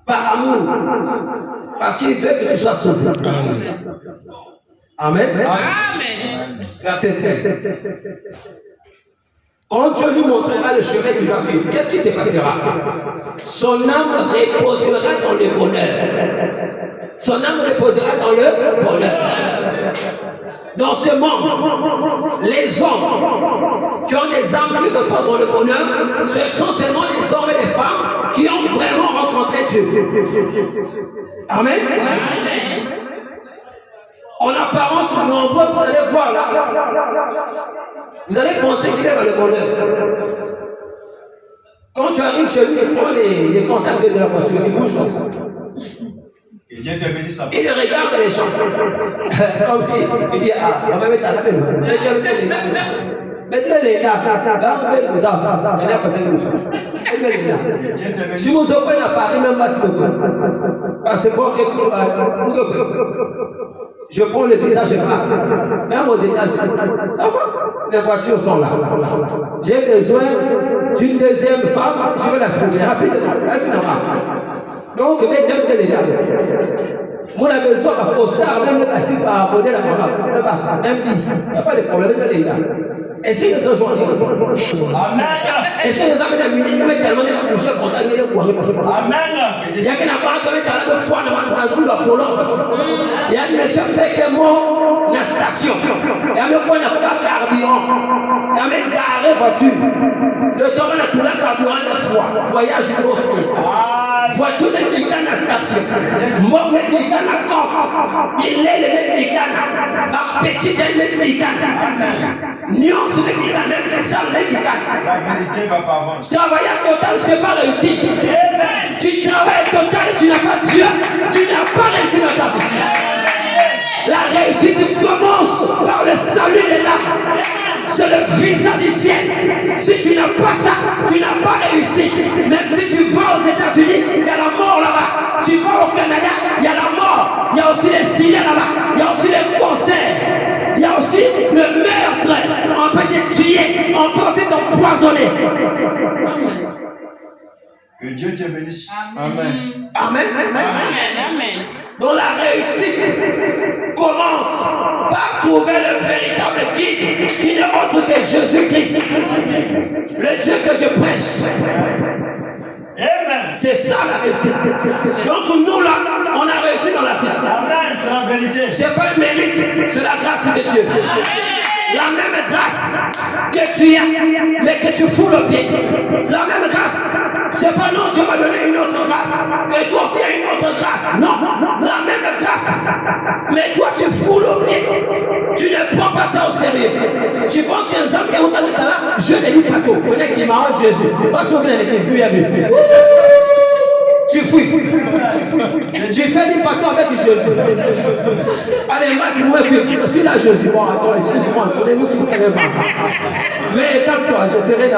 Par amour. Parce qu'il veut que tu sois sauvé. Amen. Amen. Verset 13. Quand Dieu lui montrera le chemin qu'il doit suivre, qu'est-ce qui se passera? Son âme reposera dans le bonheur. Son âme reposera dans le bonheur. Dans ce monde, les hommes qui ont des âmes qui reposent dans le bonheur, ce sont seulement les hommes et les femmes qui ont vraiment rencontré Dieu. Amen. En apparence, nombreux, vous allez voir là. Vous allez penser qu'il est dans le bonheur. Quand tu arrives chez lui, il prend les contacts de la voiture, il bouge comme ça. Et Dieu te bénisse. Il regarde les gens. Comme si, il dit, ah, on va mettre à la peine. Mettez les gars, vous avez. Si vous ouvrir à Paris, même pas si vous pouvez. Parce que pour que je prends le visage et parle. Même aux États-Unis, ça va. Les voitures sont là. J'ai besoin d'une deuxième femme, je vais la trouver rapidement. Donc, mais j'aime bien les gars. Moi, j'ai besoin d'un postard, même assis par abonner la parole. Même 10. Il n'y a pas de problème, les gars. Est-ce que nous sommes joints? Amen. Est-ce que nous avons des minutes, mais tellement de la bouche, pour t'en aller pour aller. Amen. Il y a qu'un appareil qui est à la fois dans la folie. Il y a une monsieur qui fait que moi, la station. Il y a un point de carburant. Il y a un garé voiture. Le temps de la couleur carburant une fois. Voyage une autre fois. Voiture de mécane à station. Moi, le mécane à compte. Il est le même mécane. La petite est le même mécane. Nuance le mécane, même ça le mécane. La vérité va pas avancer. Travailler à total, c'est pas réussi. Tu travailles à total, tu n'as pas Dieu. Tu n'as pas réussi dans ta vie. La réussite commence par le salut de l'âme. C'est le visa du ciel. Si tu n'as pas ça, tu n'as pas réussi. Même si tu vas aux États-Unis, il y a la mort là-bas. Tu vas au Canada, il y a la mort. Il y a aussi les signes là-bas. Il y a aussi les concerts. Il y a aussi le meurtre. On peut te tuer. On peut aussi t'empoisonner. Que Dieu te bénisse. Amen. Amen. Amen. Donc la réussite commence par trouver le véritable guide qui n'est autre que Jésus-Christ. Le Dieu que je prêche. Amen. C'est ça la réussite. Donc nous là, on a réussi dans la vie. Amen. C'est la vérité. C'est pas un mérite, c'est la grâce de Dieu. La même grâce que tu as, mais que tu fous le pied. La même grâce. C'est pas non, Dieu m'a donné une autre grâce. Et toi aussi une autre grâce. Non, la même grâce. Mais toi tu fous le pied. Tu ne prends pas ça au sérieux. Tu penses qu'un homme qui a entendu ça là, je ne dis pas tout. Connais qui m'arrange Jésus. Parce que vous venez l'église, lui a vu. Tu fouilles. Tu fais du pacte avec Jésus. Allez, moi, si vous me suis là, Jésus. Bon, attends, excuse-moi, c'est vous qui ne savez pas. Mais calme-toi, je serai là.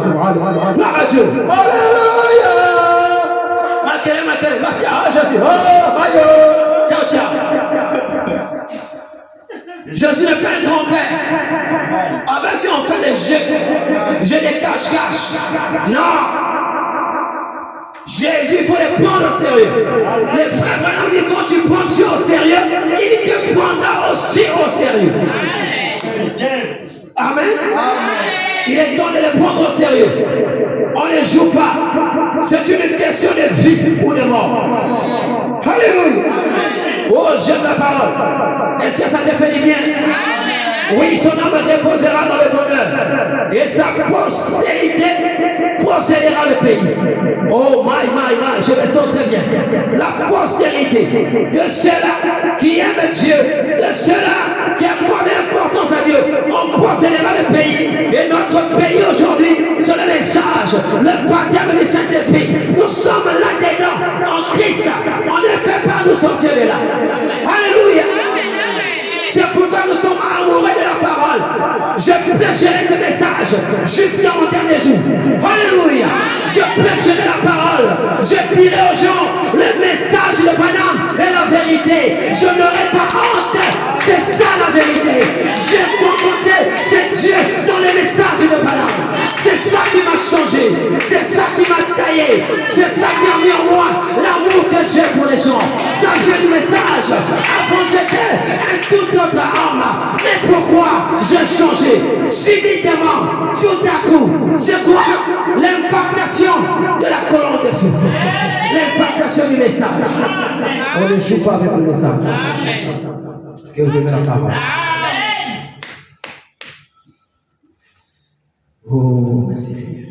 C'est vrai, gloire à Dieu. Alléluia. Maquelle, merci à Jésus. Oh, aïe. Ciao, ciao. Jésus n'est pas un grand-père. Avec qui on fait des jeux. Jeux des cache-cache. Non. Jésus, il faut les prendre au sérieux. Les frères, maintenant, dit quand tu prends Dieu au sérieux, il te prendra aussi au sérieux. Amen. Il est temps de les prendre au sérieux. On ne joue pas. C'est une question de vie ou de mort. Alléluia. Oh, j'aime la parole. Est-ce que ça te fait du bien? Oui, son âme reposera dans le bonheur. Et sa postérité possédera le pays. Oh my, je me sens très bien. La postérité de ceux-là qui aiment Dieu, de ceux-là qui accordent l'importance à Dieu, on possédera le pays. Et notre pays aujourd'hui, c'est le message, le baptême du Saint-Esprit. Nous sommes là-dedans, en Christ. On ne peut pas nous sortir de là. Alléluia. C'est pourquoi nous sommes amoureux de la parole. Je prêcherai ce message jusqu'à mon dernier jour. Alléluia. Je prêcherai la parole. Je dirai aux gens le message de Branham et la vérité. Je n'aurai pas honte. C'est ça la vérité. J'ai rencontré ce Dieu dans le message de Branham. C'est ça qui m'a changé. C'est ça qui m'a taillé. C'est ça qui a mis en moi l'amour que j'ai pour les gens. Ça vient du message. Avant j'étais un tout autre homme. Mais pourquoi j'ai changé? Subitement, tout à coup. C'est quoi? L'impactation de la colonne de feu. L'impactation du message. On ne joue pas avec le message. Est-ce que vous aimez la parole? Oh, merci Seigneur.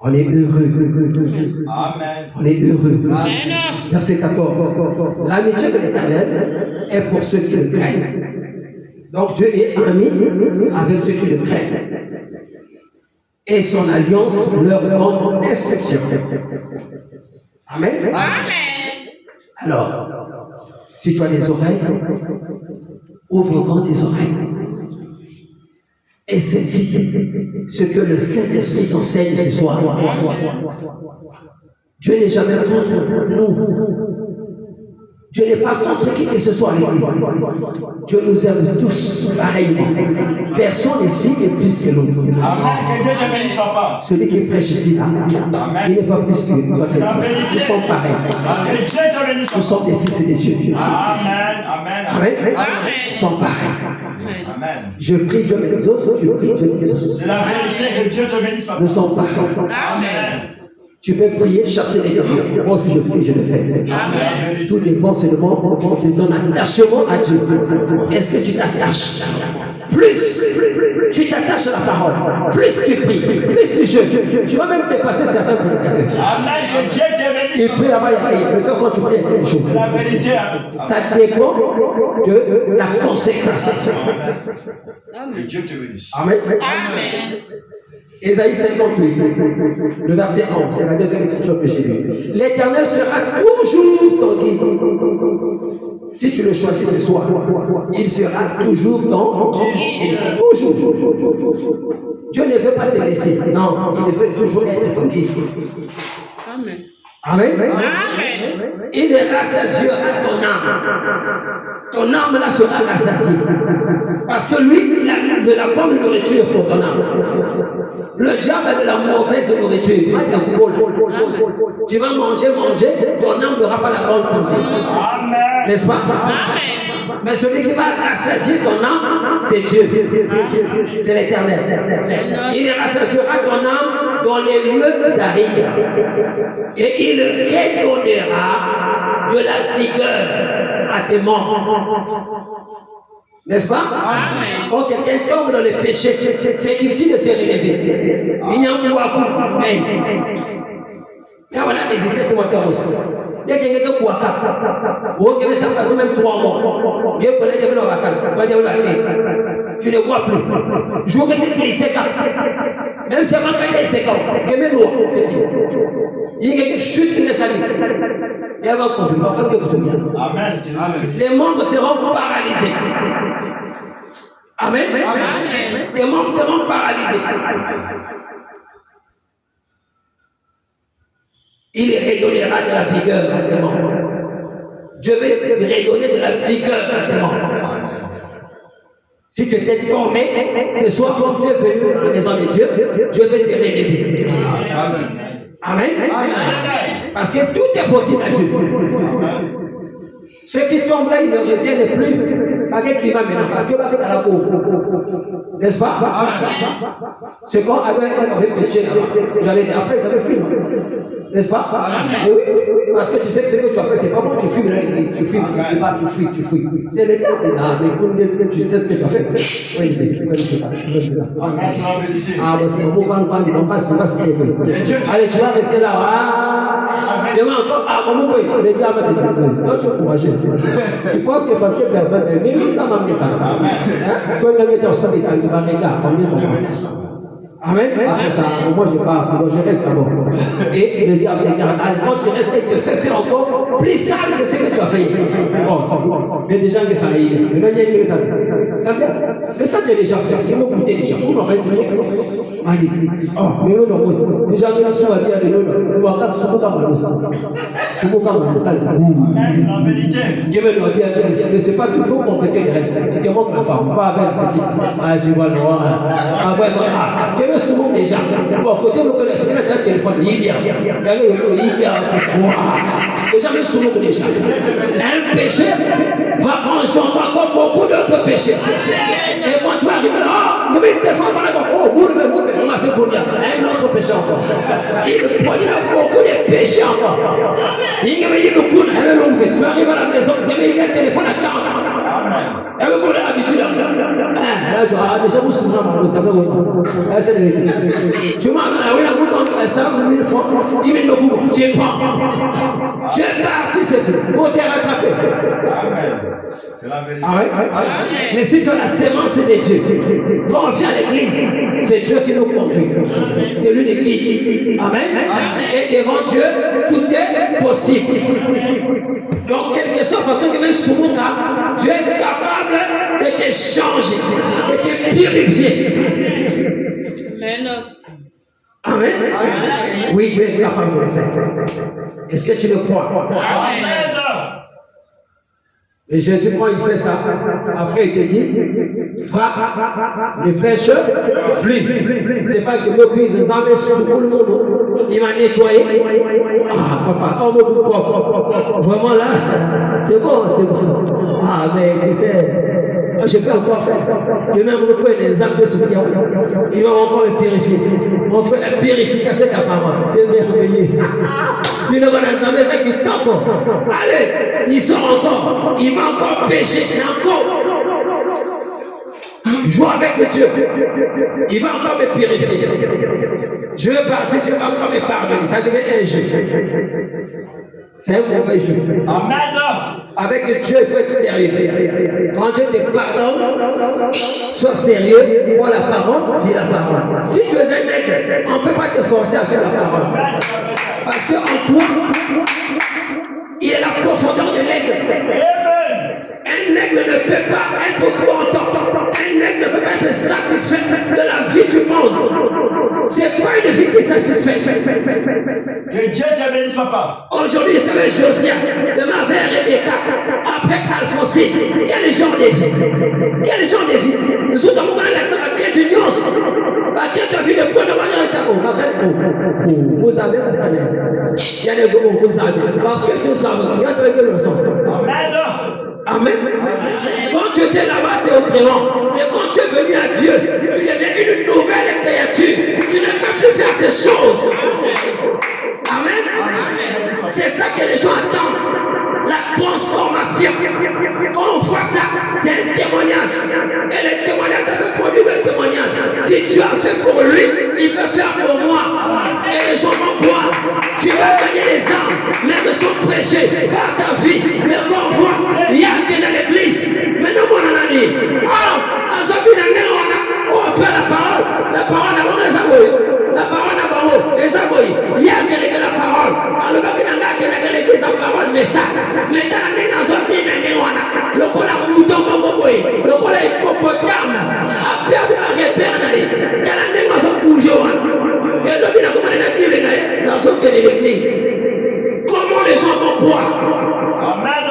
On est heureux. Amen. On est heureux. Amen. Verset 14. L'amitié de l'Éternel est pour ceux qui le craignent. Donc Dieu est ami avec ceux qui le craignent. Et son alliance leur donne instruction. Amen. Amen. Alors, si tu as des oreilles, ouvre grand tes oreilles. Et saisis ce que le Saint-Esprit t'enseigne ce soir. Dieu n'est jamais contre nous. Dieu n'est pas contre qui que ce soit à l'église. Dieu nous aime tous pareillement. Personne ici n'est plus que l'autre. Amen. Que Dieu te bénisse, papa. Celui qui prêche ici, là, il n'est pas plus que toi. Nous sommes pareils. Que Dieu te bénisse, Nous papa. sommes des fils de Dieu. Amen. Amen. Amen. Amen. Nous sommes pareils. Amen. Je prie, Dieu m'exauce. Tu pries, Dieu m'exauce. C'est la vérité. Que Dieu te bénisse, papa. Nous sommes pareils. Amen. Tu peux prier, chercher les démons. Moi aussi je prie, je le fais. Tout dépend seulement de ton attachement à Dieu. Est-ce que tu t'attaches? Plus tu t'attaches à la parole, plus tu pries, plus tu jeûnes. Tu vas même dépasser certains prédicateurs. Amen. Que Dieu te Il bénisse. prie là-bas, il y a rien. Mais quand tu pries, il y a quelque chose. C'est la vérité. Hein. Ça dépend de la consécration. Que Dieu te bénisse. Amen. Amen. Ésaïe 58, le verset 11, c'est la deuxième écriture que j'ai lue. L'Éternel sera toujours ton guide. Si tu le choisis ce soir, il sera toujours ton guide. Toujours. Dieu ne veut pas te laisser. Non, il veut toujours être ton guide. Amen. Amen. Amen. Il rassasiera ton âme. Ton âme là sera rassasiée. Parce que lui, il a de la bonne nourriture pour ton âme. Le diable a de la mauvaise nourriture. Tu vas manger, ton âme n'aura pas la bonne santé. Amen. N'est-ce pas? Amen. Mais celui qui va rassasier ton âme, c'est Dieu. C'est l'Éternel. Il rassasiera ton âme dans les lieux arides. Et il redonnera de la vigueur à tes membres. N'est-ce pas? Amen. Quand quelqu'un tombe dans le péché, c'est difficile de se relever. Il n'y a un beaucoup. Mais quand on a hésité, tout le monde aussi. Dès qu'il y a quelqu'un qui a on ça passe même 3 mois. Dieu connaît Dieu dans la calme. Tu ne vois plus. Je veux que tu glisses même si on va payer 5 ans, c'est fini. Il y a quelque chute qui est salie. Il y a un problème. Il va falloir que vous regardiez. Amen. Les membres seront paralysés. Amen. Amen. Les membres seront paralysés. Il redonnera de la vigueur à tes membres. Je vais te redonner de la vigueur à tes membres. Si tu étais tombé, ce soir, quand tu es venu dans la maison de Dieu, Dieu veut te relever. Amen. Parce que tout est possible à Dieu. Ceux qui tombent là, ils ne reviennent plus. Pas qui va maintenant, parce que va être à la peau. N'est-ce pas? C'est quand Adam avait péché là-bas. J'allais dire, après, ils avaient fini. N'est-ce pas? Mais oui, parce que tu sais que ce que tu as fait, c'est pas bon. Tu fumes dans l'église, tu fumes, tu vas, tu fuis. C'est le diable. Ah, mais tu sais ce que tu as fait. Oui, ah, mais c'est bon, on passe, allez, tu vas rester là. Demain encore, comment vous le diable te dit, toi tu es courageux. Tu penses que parce que personne est venu, ça m'a mis ça. Quand on met en story, tu vas regarder, amen. Après ça, moi je pars, je reste d'abord. Et le diable regarde, quand tu restes, il te fait faire encore plus sale que ce que tu as fait. Oh, mais des gens qui sont là, mais il y a ça. Ça vient. Mais ça, tu as déjà fait. Ils m'ont goûté déjà. Vous m'avez dit, allez-y. Mais nous, non, les gens qui sont habillés avec nous, nous avons ce mot comme ça. Ce mot comme ça, mais c'est pas qu'il faut compléter le reste. Il te manque la femme. Va avec la petite. Ah, tu vois le noir. Ah, vraiment. Ah, quel est ce mot déjà? Bon, côté, vous connaissez le téléphone. Il vient. Les gens me soumettent déjà. Un péché va engendrer encore beaucoup d'autres péchés. Et quand tu vas arriver là, ne me défends pas là-bas. Oh, vous on a fait pour dire. Un autre péché encore. Il produira beaucoup de péchés encore. Il me dit beaucoup, tu arrives à la maison, il me dit le téléphone à 40 ans. Et vous avez l'habitude là. Déjà vous souvenez, vous savez, tu m'as dit, 100 000 fois, il me dit, tu es pas. Tu es parti, c'est tout. Pour te rattraper. Mais si tu as la sémence de Dieu, quand on vient à l'église, c'est Dieu qui nous conduit. C'est lui qui guide. Amen. Et devant Dieu, tout est possible. Donc, quelque chose, façon que même sous mon cas, Dieu est capable de te changer, de te purifier. Amen. Oui, Dieu est capable de le faire. Est-ce que tu le crois? Amen. Et Jésus, quand il fait ça, après il te dit, va, ne pêche plus. C'est pas que me puise les âmes sur tout le monde. Il m'a nettoyé. Ah, papa, oh, mon propre. Vraiment là, c'est bon. Ah, mais tu sais, je peux encore faire. Il m'a repris des âmes de soutien. Il va encore me purifier. On fait la purification de la parole. C'est merveilleux. Il ne va jamais faire qu'il tape. Allez, il sort encore. Il va encore pécher. Et encore. Joue avec Dieu. Il va encore me purifier. Je veux partir, Dieu va encore me pardonner. Ça devient un jeu. C'est un mauvais jeu. Amen. Avec Dieu, il faut être sérieux. Quand Dieu te pardonne, sois sérieux, vois la parole, dis la parole. Si tu es un aigle, on ne peut pas te forcer à faire la parole. Parce qu'en toi, il est la profondeur de l'aigle. Un aigle ne peut pas être content. Un aigle ne peut pas être satisfait de la vie du monde. C'est pas une vie qui satisfait. Que Dieu te bénisse, papa. Aujourd'hui, c'est le Josiah, demain vers Rebecca, après Alphonsine. Quel genre de vie? Quel genre de vie? Nous autres, on va laisser la pied du nios. La pied de vie de point de manière. Vous avez la salaire. Il y a des gros, vous avez. La pied de vous avez. Il y a des le sang. Amen. Amen. Quand tu étais là-bas, c'est autrement. Mais quand tu es venu à Dieu, tu deviens une nouvelle créature. Tu ne peux plus faire ces choses. Amen. C'est ça que les gens attendent. La transformation. Quand on voit ça, c'est un témoignage. Et le témoignage peut produire le témoignage. Si Dieu a fait pour lui, il peut faire pour moi. Et les gens vont croire. Tu vas gagner les âmes, même sans prêcher par ta vie. Mais quand on voit, il y a qui dans l'église. Mais nous, on en a dit. Oh, on va faire la parole. La parole d'abord, les abouilles. La parole d'abord, les abouilles. Il y a qui dans la parole. Alors, il y a qui dans l'église, la parole, message. Mais dans la le col a mouton comme boy, le col a hippopotame, a perdu un repère d'aller. Il y a la même façon pour jouer. Et le bien comme on a dit dans ce que l'église. Comment les gens vont croire? Amen.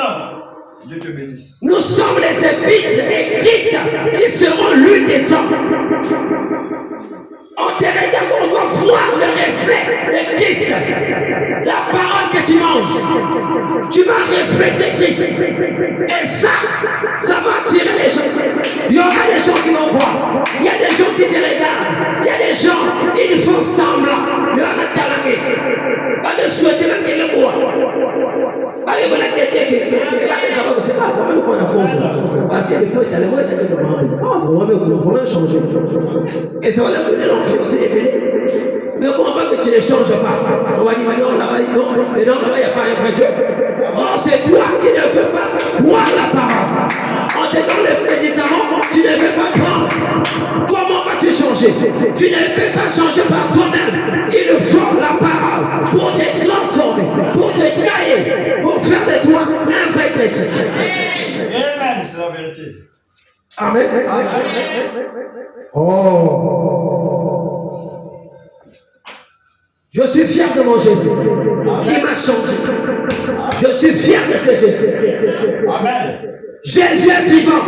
Dieu te bénisse. Nous sommes les épîtres écrites qui seront lues des hommes. On te regarde, on doit voir le reflet de Christ. La parole que tu manges, tu vas refléter Christ. Et ça va attirer les gens. Il y aura des gens qui vont voir. Il y a des gens qui te regardent. Il y a des gens, ils font semblant. Il y aura des il y a quelqu'un qui c'est pas vraiment qu'on a cause. Parce que les potes, il y a les mots, il y a des moments. On va changer. Et ça va leur donner l'enfiance et les mais comment va que tu ne changes pas? On va dire, mais non, là-bas, non, mais non, là-bas, il n'y a pas un vrai Dieu. Non, c'est toi qui ne veux pas croire la parole. En te donnant les médicaments, tu ne veux pas prendre. Comment vas-tu changer? Tu ne peux pas changer par toi-même. Il faut la parole pour te transformer, pour te cailler, pour faire de toi un vrai chrétien. Amen, c'est la vérité. Amen. Oh. Je suis fier de mon Jésus qui m'a changé. Je suis fier de ce Jésus. Amen. Jésus est vivant.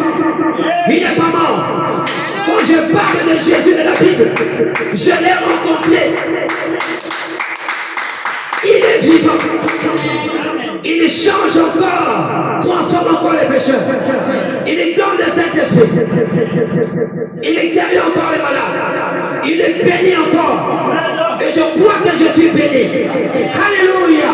Il n'est pas mort. Quand je parle de Jésus de la Bible, je l'ai rencontré. Il est vivant. Il change encore, transforme encore les pécheurs. Il est donne le Saint-Esprit. Il est guéri encore les malades. Il est béni encore. Et je crois que je suis béni. Alléluia.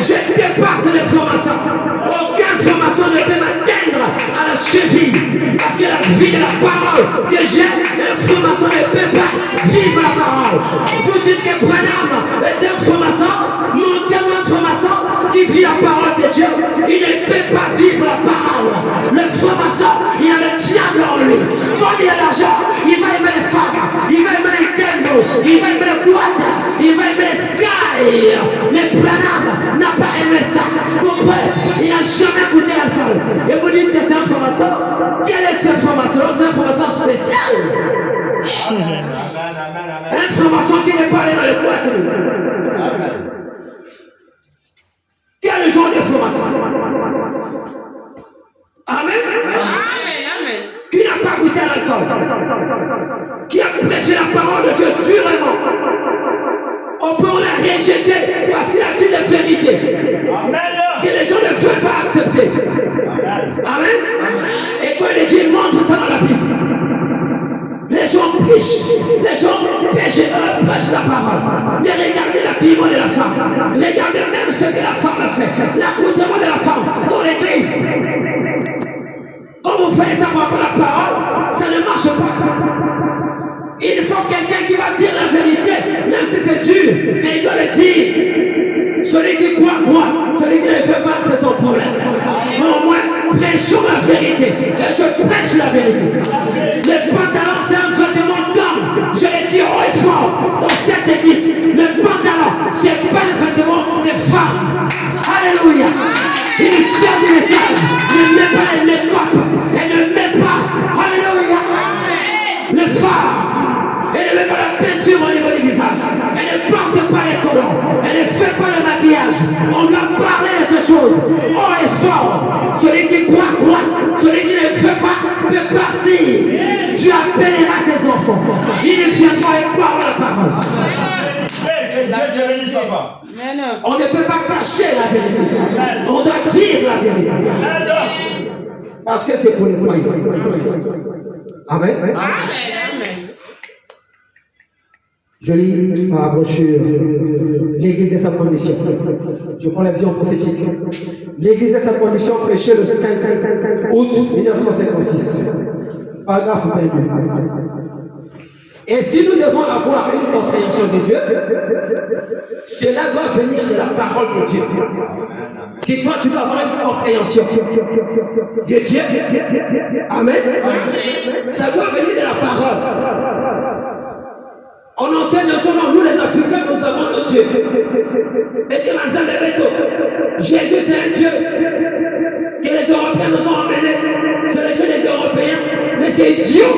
Je dépasse les formations. Aucune formation ne peut m'atteindre à la cheville. Parce que la vie de la parole que j'ai, l'information ne peut pas vivre la parole. Vous dites que Branham est une formation, mon témoin de formation qui vit la parole de Dieu. Il ne peut pas vivre la parole. L'information, il y a le diable en lui. Quand il y a l'argent, il va aimer les femmes, il va aimer les ghettos, il va aimer les boîtes, il va aimer les sky. Mais Branham n'a pas aimé ça. Pourquoi? Il n'a jamais goûté l'alcool. Et vous dites que c'est une formation. Quelle est cette formation? C'est une formation spéciale. Une formation qui n'est pas allée dans les boîtes. Quel genre de formation? Amen. Amen. Qui n'a pas goûté à l'alcool? Qui a prêché la parole de Dieu durement? On peut la rejeter parce qu'il a dit la vérité. Amen. Que les gens ne veulent pas accepter. Amen. Et quand il dit, montre ça dans la Bible. Les gens pêchent la parole. Mais regardez l'habillement de la femme. Regardez même ce que la femme a fait. L'accoutrement de la femme dans l'église. Quand vous faites ça par la parole, ça ne marche pas. Il faut quelqu'un qui va dire la vérité, même si c'est dur, mais il doit le dire. Celui qui croit, celui qui ne le fait pas, c'est son problème. Mais au moins, prêchons la vérité. Et je prêche la vérité. Le pantalon, c'est un vêtement d'homme. Je le dis haut et fort dans cette église. Le pantalon, c'est pas le vêtement des femmes. Alléluia. Il sert du message. Il ne met pas les make-up. Elle ne met pas. Alléluia. Le phare. Elle ne met pas la peinture au niveau du visage. Elle ne porte pas les collants. Elle ne fait pas le maquillage. On doit parler de ces choses. Haut et fort. Celui qui croit, croit. Celui qui ne fait pas peut partir. Tu appelleras ses enfants. Il ne viendra et parlera la parole. Que Dieu te bénisse, papa. On ne peut pas cacher la vérité. On doit dire la vérité. Parce que c'est pour les croyants. Amen. Amen. Je lis par la brochure l'Église et sa condition. Je prends la vision prophétique. L'Église et sa condition prêchée le 5 août 1956. Paragraphe 22. Et si nous devons avoir une compréhension de Dieu, cela doit venir de la parole de Dieu. Si toi tu dois avoir une compréhension de Dieu, amen, ça doit venir de la parole. On enseigne maintenant, nous les Africains, nous avons notre Dieu. Et que Jésus c'est un Dieu que les Européens nous ont emmené. C'est le Dieu des Européens, mais c'est Dieu.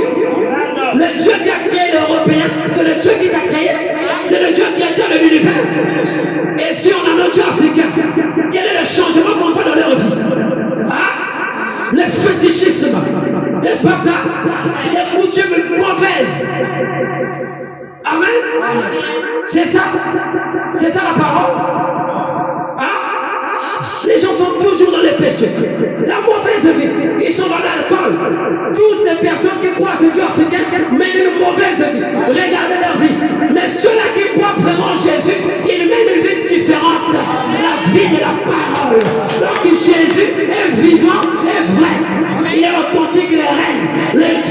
Le Dieu qui a créé l'Européen, c'est le Dieu qui t'a créé. C'est le Dieu qui a créé l'univers. Et si on a notre Dieu africain, quel est le changement qu'on fait dans leur vie? Ah, le fétichisme, n'est-ce pas ça? Les coutumes mauvaises. Amen. C'est ça la parole. Hein? Les gens sont toujours dans les péchés. La mauvaise vie, ils sont dans l'alcool. Toutes les personnes qui croient à ce Dieu africain mènent une mauvaise vie. Regardez leur vie. Mais ceux-là qui croient vraiment en Jésus, ils mènent une vie différente. La vie de la parole.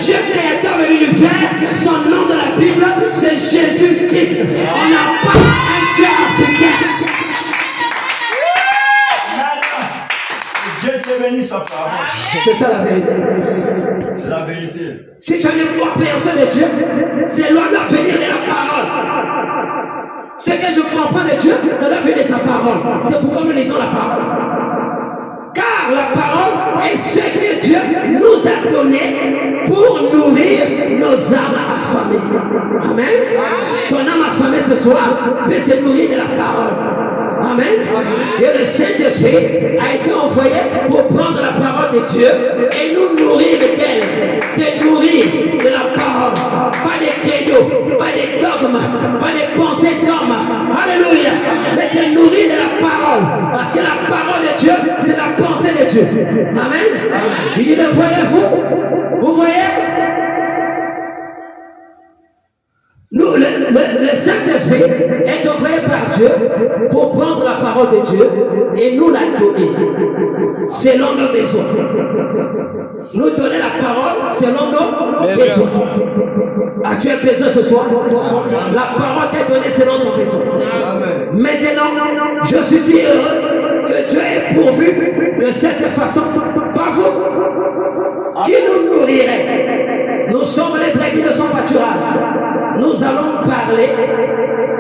Dieu créateur de l'univers, son nom dans la Bible, c'est Jésus-Christ. On n'a pas un Dieu africain. Dieu te bénisse, papa. C'est ça la vérité. C'est la vérité. Si tu as une compréhension de Dieu, c'est loin de venir de la parole. Ce que je comprends de Dieu, ça doit venir de sa parole. C'est pourquoi nous lisons la parole. Car la parole est ce que Dieu nous a donné pour nourrir nos âmes affamées. Amen. Ton âme affamée ce soir peut se nourrir de la parole. Amen. Et le Saint-Esprit a été envoyé pour prendre la parole de Dieu et nous nourrir de qu'elle. Te nourrir de la parole. Pas des credos, pas des dogmes, pas des pensées d'hommes. Alléluia. Mais te nourrir de la parole. Parce que la parole de Dieu, c'est la pensée de Dieu. Amen. Il dit, le voyez-vous? Vous voyez? Nous, le Saint-Esprit est envoyé par Dieu pour prendre la parole de Dieu et nous la donner selon nos besoins. Nous donner la parole selon nos besoins. As-tu un besoin ce soir? La parole t'est donnée selon ton besoin. Maintenant, je suis si heureux que Dieu ait pourvu de cette façon par vous qui nous nourrirait. Nous sommes les brebis de son pâturage. Nous allons parler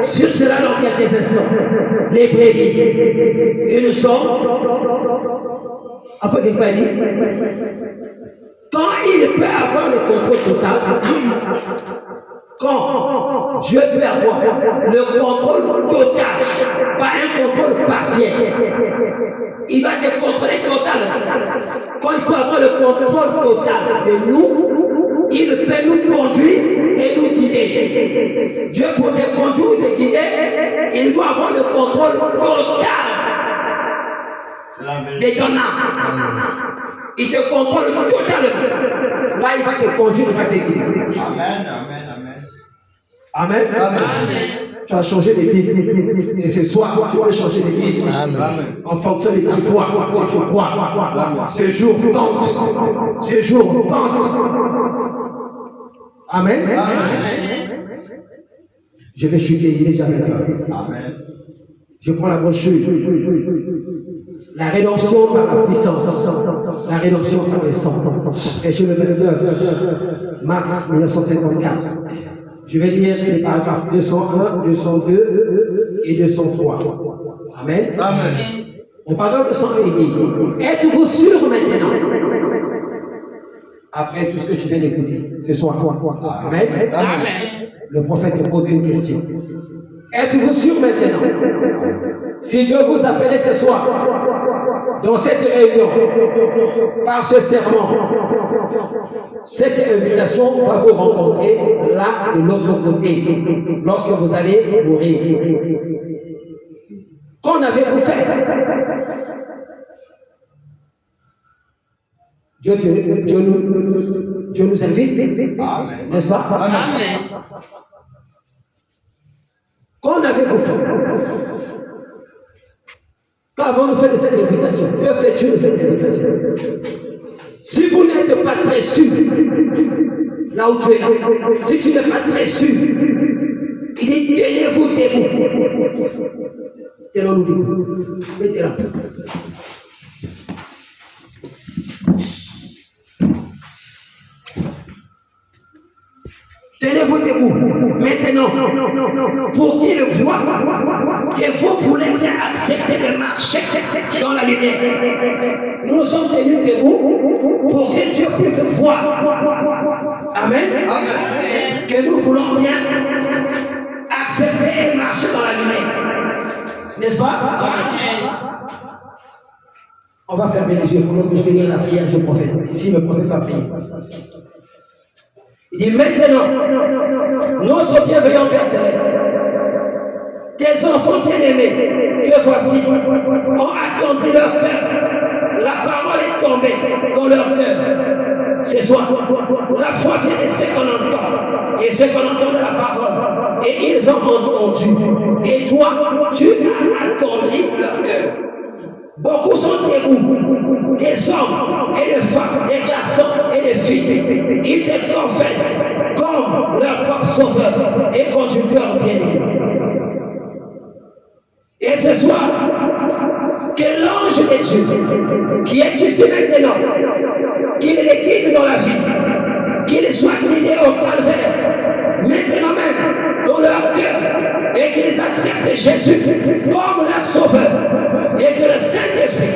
sur cela dans quelques instants. Les brebis. Et nous sommes, après qu'il dit, quand il peut avoir le contrôle total, quand Dieu peut avoir le contrôle total, pas un contrôle partiel, il va te contrôler totalement. Quand il peut avoir le contrôle total de nous, il peut nous conduire et nous guider. Dieu pour te conduire et te guider, il doit avoir le contrôle total de ton âme. Il te contrôle totalement. Là, il va te conduire, il va te guider. Amen, amen, amen. Amen. Amen. Tu as changé de guide. Et ce soir, tu vas changer de guide. Amen. En fonction de ta foi, si tu crois. Ce jour compte. Ce jour compte. Amen. Amen. Je vais chuter, il est déjà maintenant. Amen. Je prends la brochure. La rédemption par la puissance. La rédemption par le sang. Et je le 29 mars 1954. Je vais lire les paragraphes 201, 202 et 203. Amen. Amen. Au paragraphe 201, il dit, êtes-vous sûr maintenant? Après tout ce que tu viens d'écouter ce soir. Amen. Amen. Le prophète te pose une question. Êtes-vous sûr maintenant? Si Dieu vous appelait ce soir, dans cette réunion, par ce serment, cette invitation va vous rencontrer là de l'autre côté, lorsque vous allez mourir. Qu'en avez-vous fait? Dieu nous invite, n'est-ce pas? Amen. Qu'en avez-vous fait? Qu'avons-nous fait de cette invitation? Que fais-tu de cette invitation? Si vous n'êtes pas très sûr, là où tu es là, si tu n'es pas très sûr, il dit tenez-vous debout. Tenons-nous debout. Mettez là. Tenez-vous debout. Maintenant, pour qu'il voit que vous voulez bien accepter de marcher dans la lumière. Nous sommes tenus debout pour que Dieu puisse voir. Amen. Amen. Que nous voulons bien accepter et marcher dans la lumière. N'est-ce pas? Amen. On va fermer les yeux pour que je devienne la prière du prophète. Ici, le prophète va prier. Il dit maintenant, notre bienveillant Père Céleste, tes enfants bien-aimés, que voici, ont attendu leur cœur. La parole est tombée dans leur cœur. Ce soir, la foi vient de ce qu'on entend. Et ce qu'on entend de la parole. Et ils ont entendu. Et toi, tu as attendri leur cœur. Beaucoup sont debout, des hommes et des femmes, des garçons et des filles. Ils te confessent comme leur propre sauveur et conducteur bien-aimé. Et ce soir, que l'ange de Dieu, qui est ici maintenant, qu'il les guide dans la vie, qu'il soit guidé au calvaire, maintenant même dans leur cœur, et qu'ils acceptent Jésus comme leur sauveur, et que le Saint-Esprit,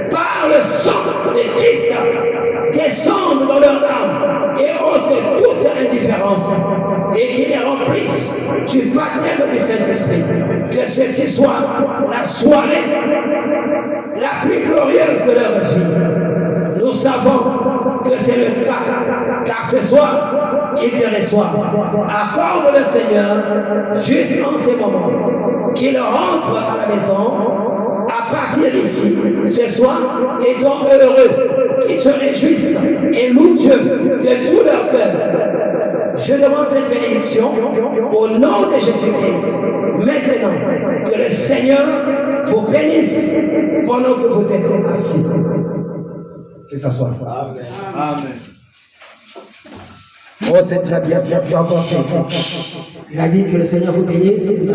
par le sang de Christ, descende dans leur âme et ôte toute indifférence, et qu'ils les remplissent du baptême du Saint-Esprit. Que ceci soit la soirée la plus glorieuse de leur vie. Nous savons que c'est le cas, car ce soir, ils te reçoivent. Accorde le Seigneur, juste en ces moments, qu'il rentre à la maison, à partir d'ici, ce soir, étant heureux, qu'ils se réjouissent et louent Dieu de tout leur cœur. Je demande cette bénédiction au nom de Jésus-Christ. Maintenant, que le Seigneur vous bénisse pendant que vous êtes assis. Fais s'asseoir. Amen. Amen. Oh, c'est très bien. Tu as compris. Il a dit que le Seigneur vous bénisse.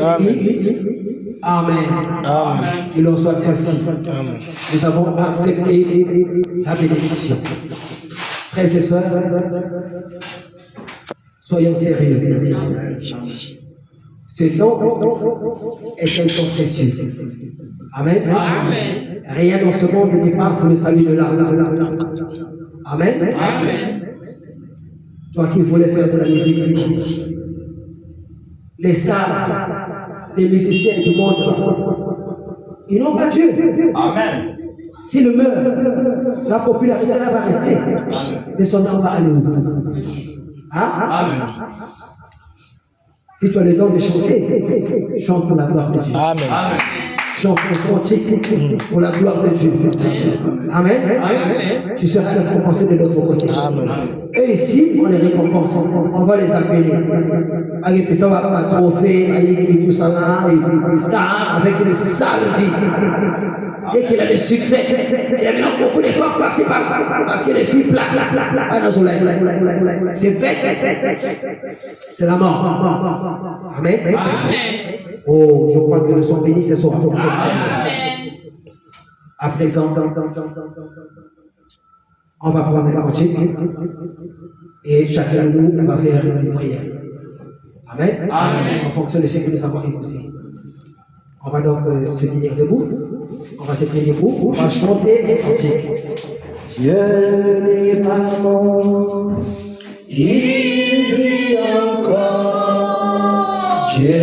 Amen. Amen. Il en soit ainsi. Amen. Nous avons accepté la bénédiction. Frères et sœurs, soyons sérieux. Ce don est un don précieux. Amen. Amen. Rien dans ce monde ne dépasse le salut de l'âme. Amen. Amen. Toi qui voulais faire de la musique, les stars, les musiciens du monde, ils n'ont pas Dieu. Amen. S'il meurt, la popularité là va rester. Mais son nom va aller où? Hein? Amen. Si tu as le don de chanter, chante pour la gloire de Dieu. Amen. Amen. Chante un cantique pour la gloire de Dieu. Amen. Amen. Tu seras récompensé de l'autre côté. Amen. Et ici, on les récompense. On va les appeler. Avec ça, on va pas trophée, avec tout ça là, et star, avec une sale vie. Dès qu'il a le succès, il a mis beaucoup d'efforts par-ci par-là, parce que les filles plaquent, c'est bête. C'est la mort. Amen. Amen. Oh, je crois que nous sommes bénis ce soir. Amen. À présent, on va prendre un cantique et chacun de nous va faire une prière. Amen. Amen. En fonction de ce que nous avons écouté. On va donc se tenir debout. On va se tenir debout. On va chanter un cantique. Dieu n'est pas mort, il vit encore. Dieu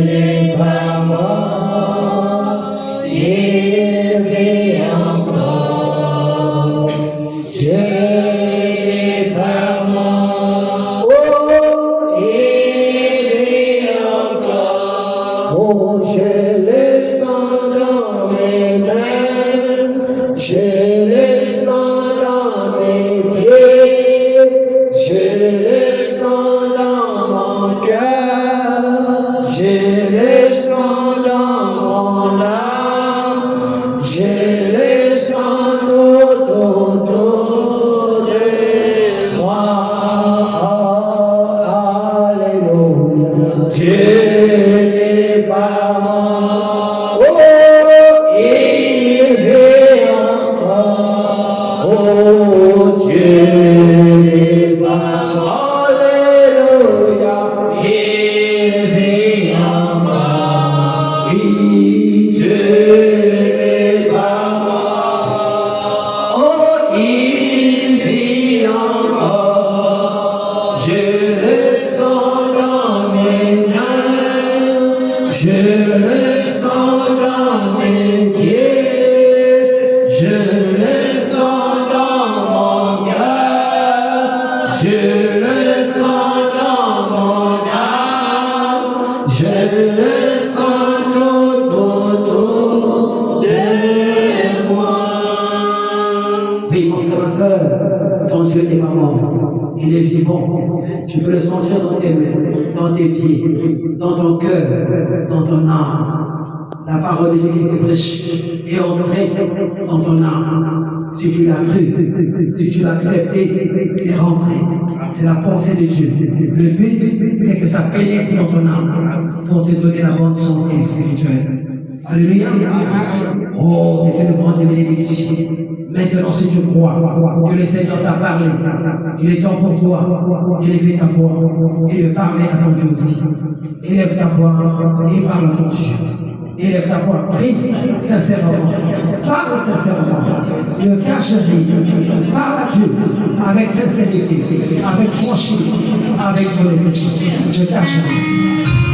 n'est pas mort, il vit encore. Dieu n'est pas mort, oh, il vit encore. Oh, je le sens dans mes mains, je le sens dans mes pieds, je le sens dans mon cœur, je le sens dans mon âme, je le sens tout autour de moi. Alléluia. Dieu n'est pas mort, oh, il vit encore. Oh, Dieu n'est pas mort, alléluia, il vit encore. Oui, Dieu n'est pas mort, oh, il vit encore. Je le sens dans mes mains, je le sens dans mes pieds, je le sens dans mon cœur, je le sens dans mon âme, je le sens tout autour de moi. Oui, mon frère, ma soeur, ton Dieu n'est pas mort, il est vivant. Tu peux le sentir dans tes mains, dans tes pieds, dans ton cœur, dans ton âme. La parole de Dieu qui te prêche est entré dans ton âme. Si tu l'as cru, si tu l'as accepté, c'est rentré. C'est la pensée de Dieu. Le but, c'est que ça pénètre dans ton âme pour te donner la bonne santé spirituelle. Alléluia. Oh, c'est une grande bénédiction. Maintenant, si tu crois que le Seigneur t'a parlé, il est temps pour toi d'élever ta voix et de parler à ton Dieu aussi. Élève ta voix et parle à ton Dieu. Élève ta voix, prie sincèrement, parle sincèrement, ne cache rien, parle à Dieu avec sincérité, avec franchise, avec honnêteté, ne cache rien.